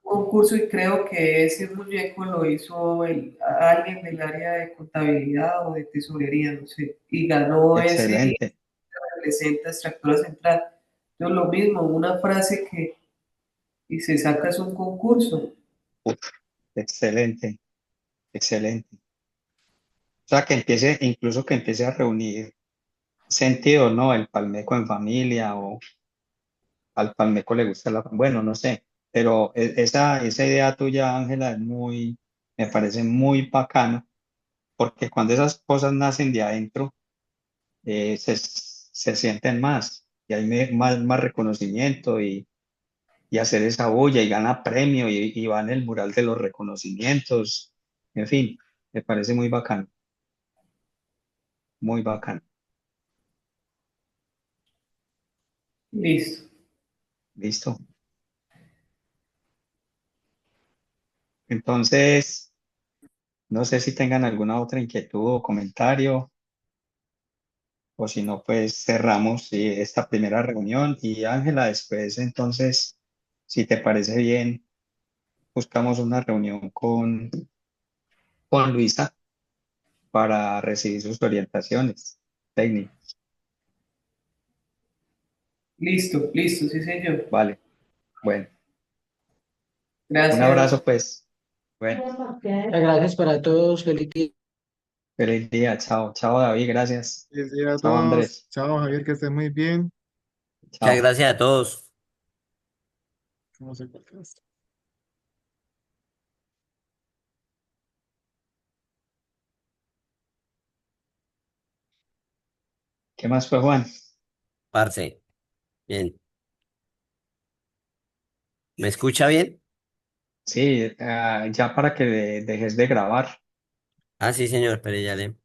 Un concurso y creo que ese muñeco lo hizo alguien del área de contabilidad o de tesorería, no sé, y ganó ese y excelente, representa Extractora Central. Entonces, lo mismo, una frase que y se sacas un concurso. uf, excelente, excelente. O sea, que empiece, incluso que empiece a reunir sentido, ¿no? El palmeco en familia o al palmeco le gusta bueno, no sé, pero esa idea tuya, Ángela, me parece muy bacano, porque cuando esas cosas nacen de adentro, se sienten más y hay más reconocimiento y hacer esa bulla y gana premio y va en el mural de los reconocimientos, en fin, me parece muy bacano, muy bacano. Listo. Listo. Entonces, no sé si tengan alguna otra inquietud o comentario, o si no, pues cerramos esta primera reunión y Ángela, después, entonces, si te parece bien, buscamos una reunión con Luisa para recibir sus orientaciones técnicas. Listo, listo, sí, señor. Vale, bueno, un Gracias. abrazo, pues. Bueno, Gracias para todos, feliz día. feliz día. Chao, chao, David, gracias. Y decir a Chao, todos, Andrés. chao Javier, que estés muy bien. Muchas Chao. gracias a todos. ¿Cómo se corta esto? ¿Qué más fue, Juan? Parce. Bien. ¿Me escucha bien? Sí, ya para que dejes de grabar. Ah, sí, señor, pero ya le.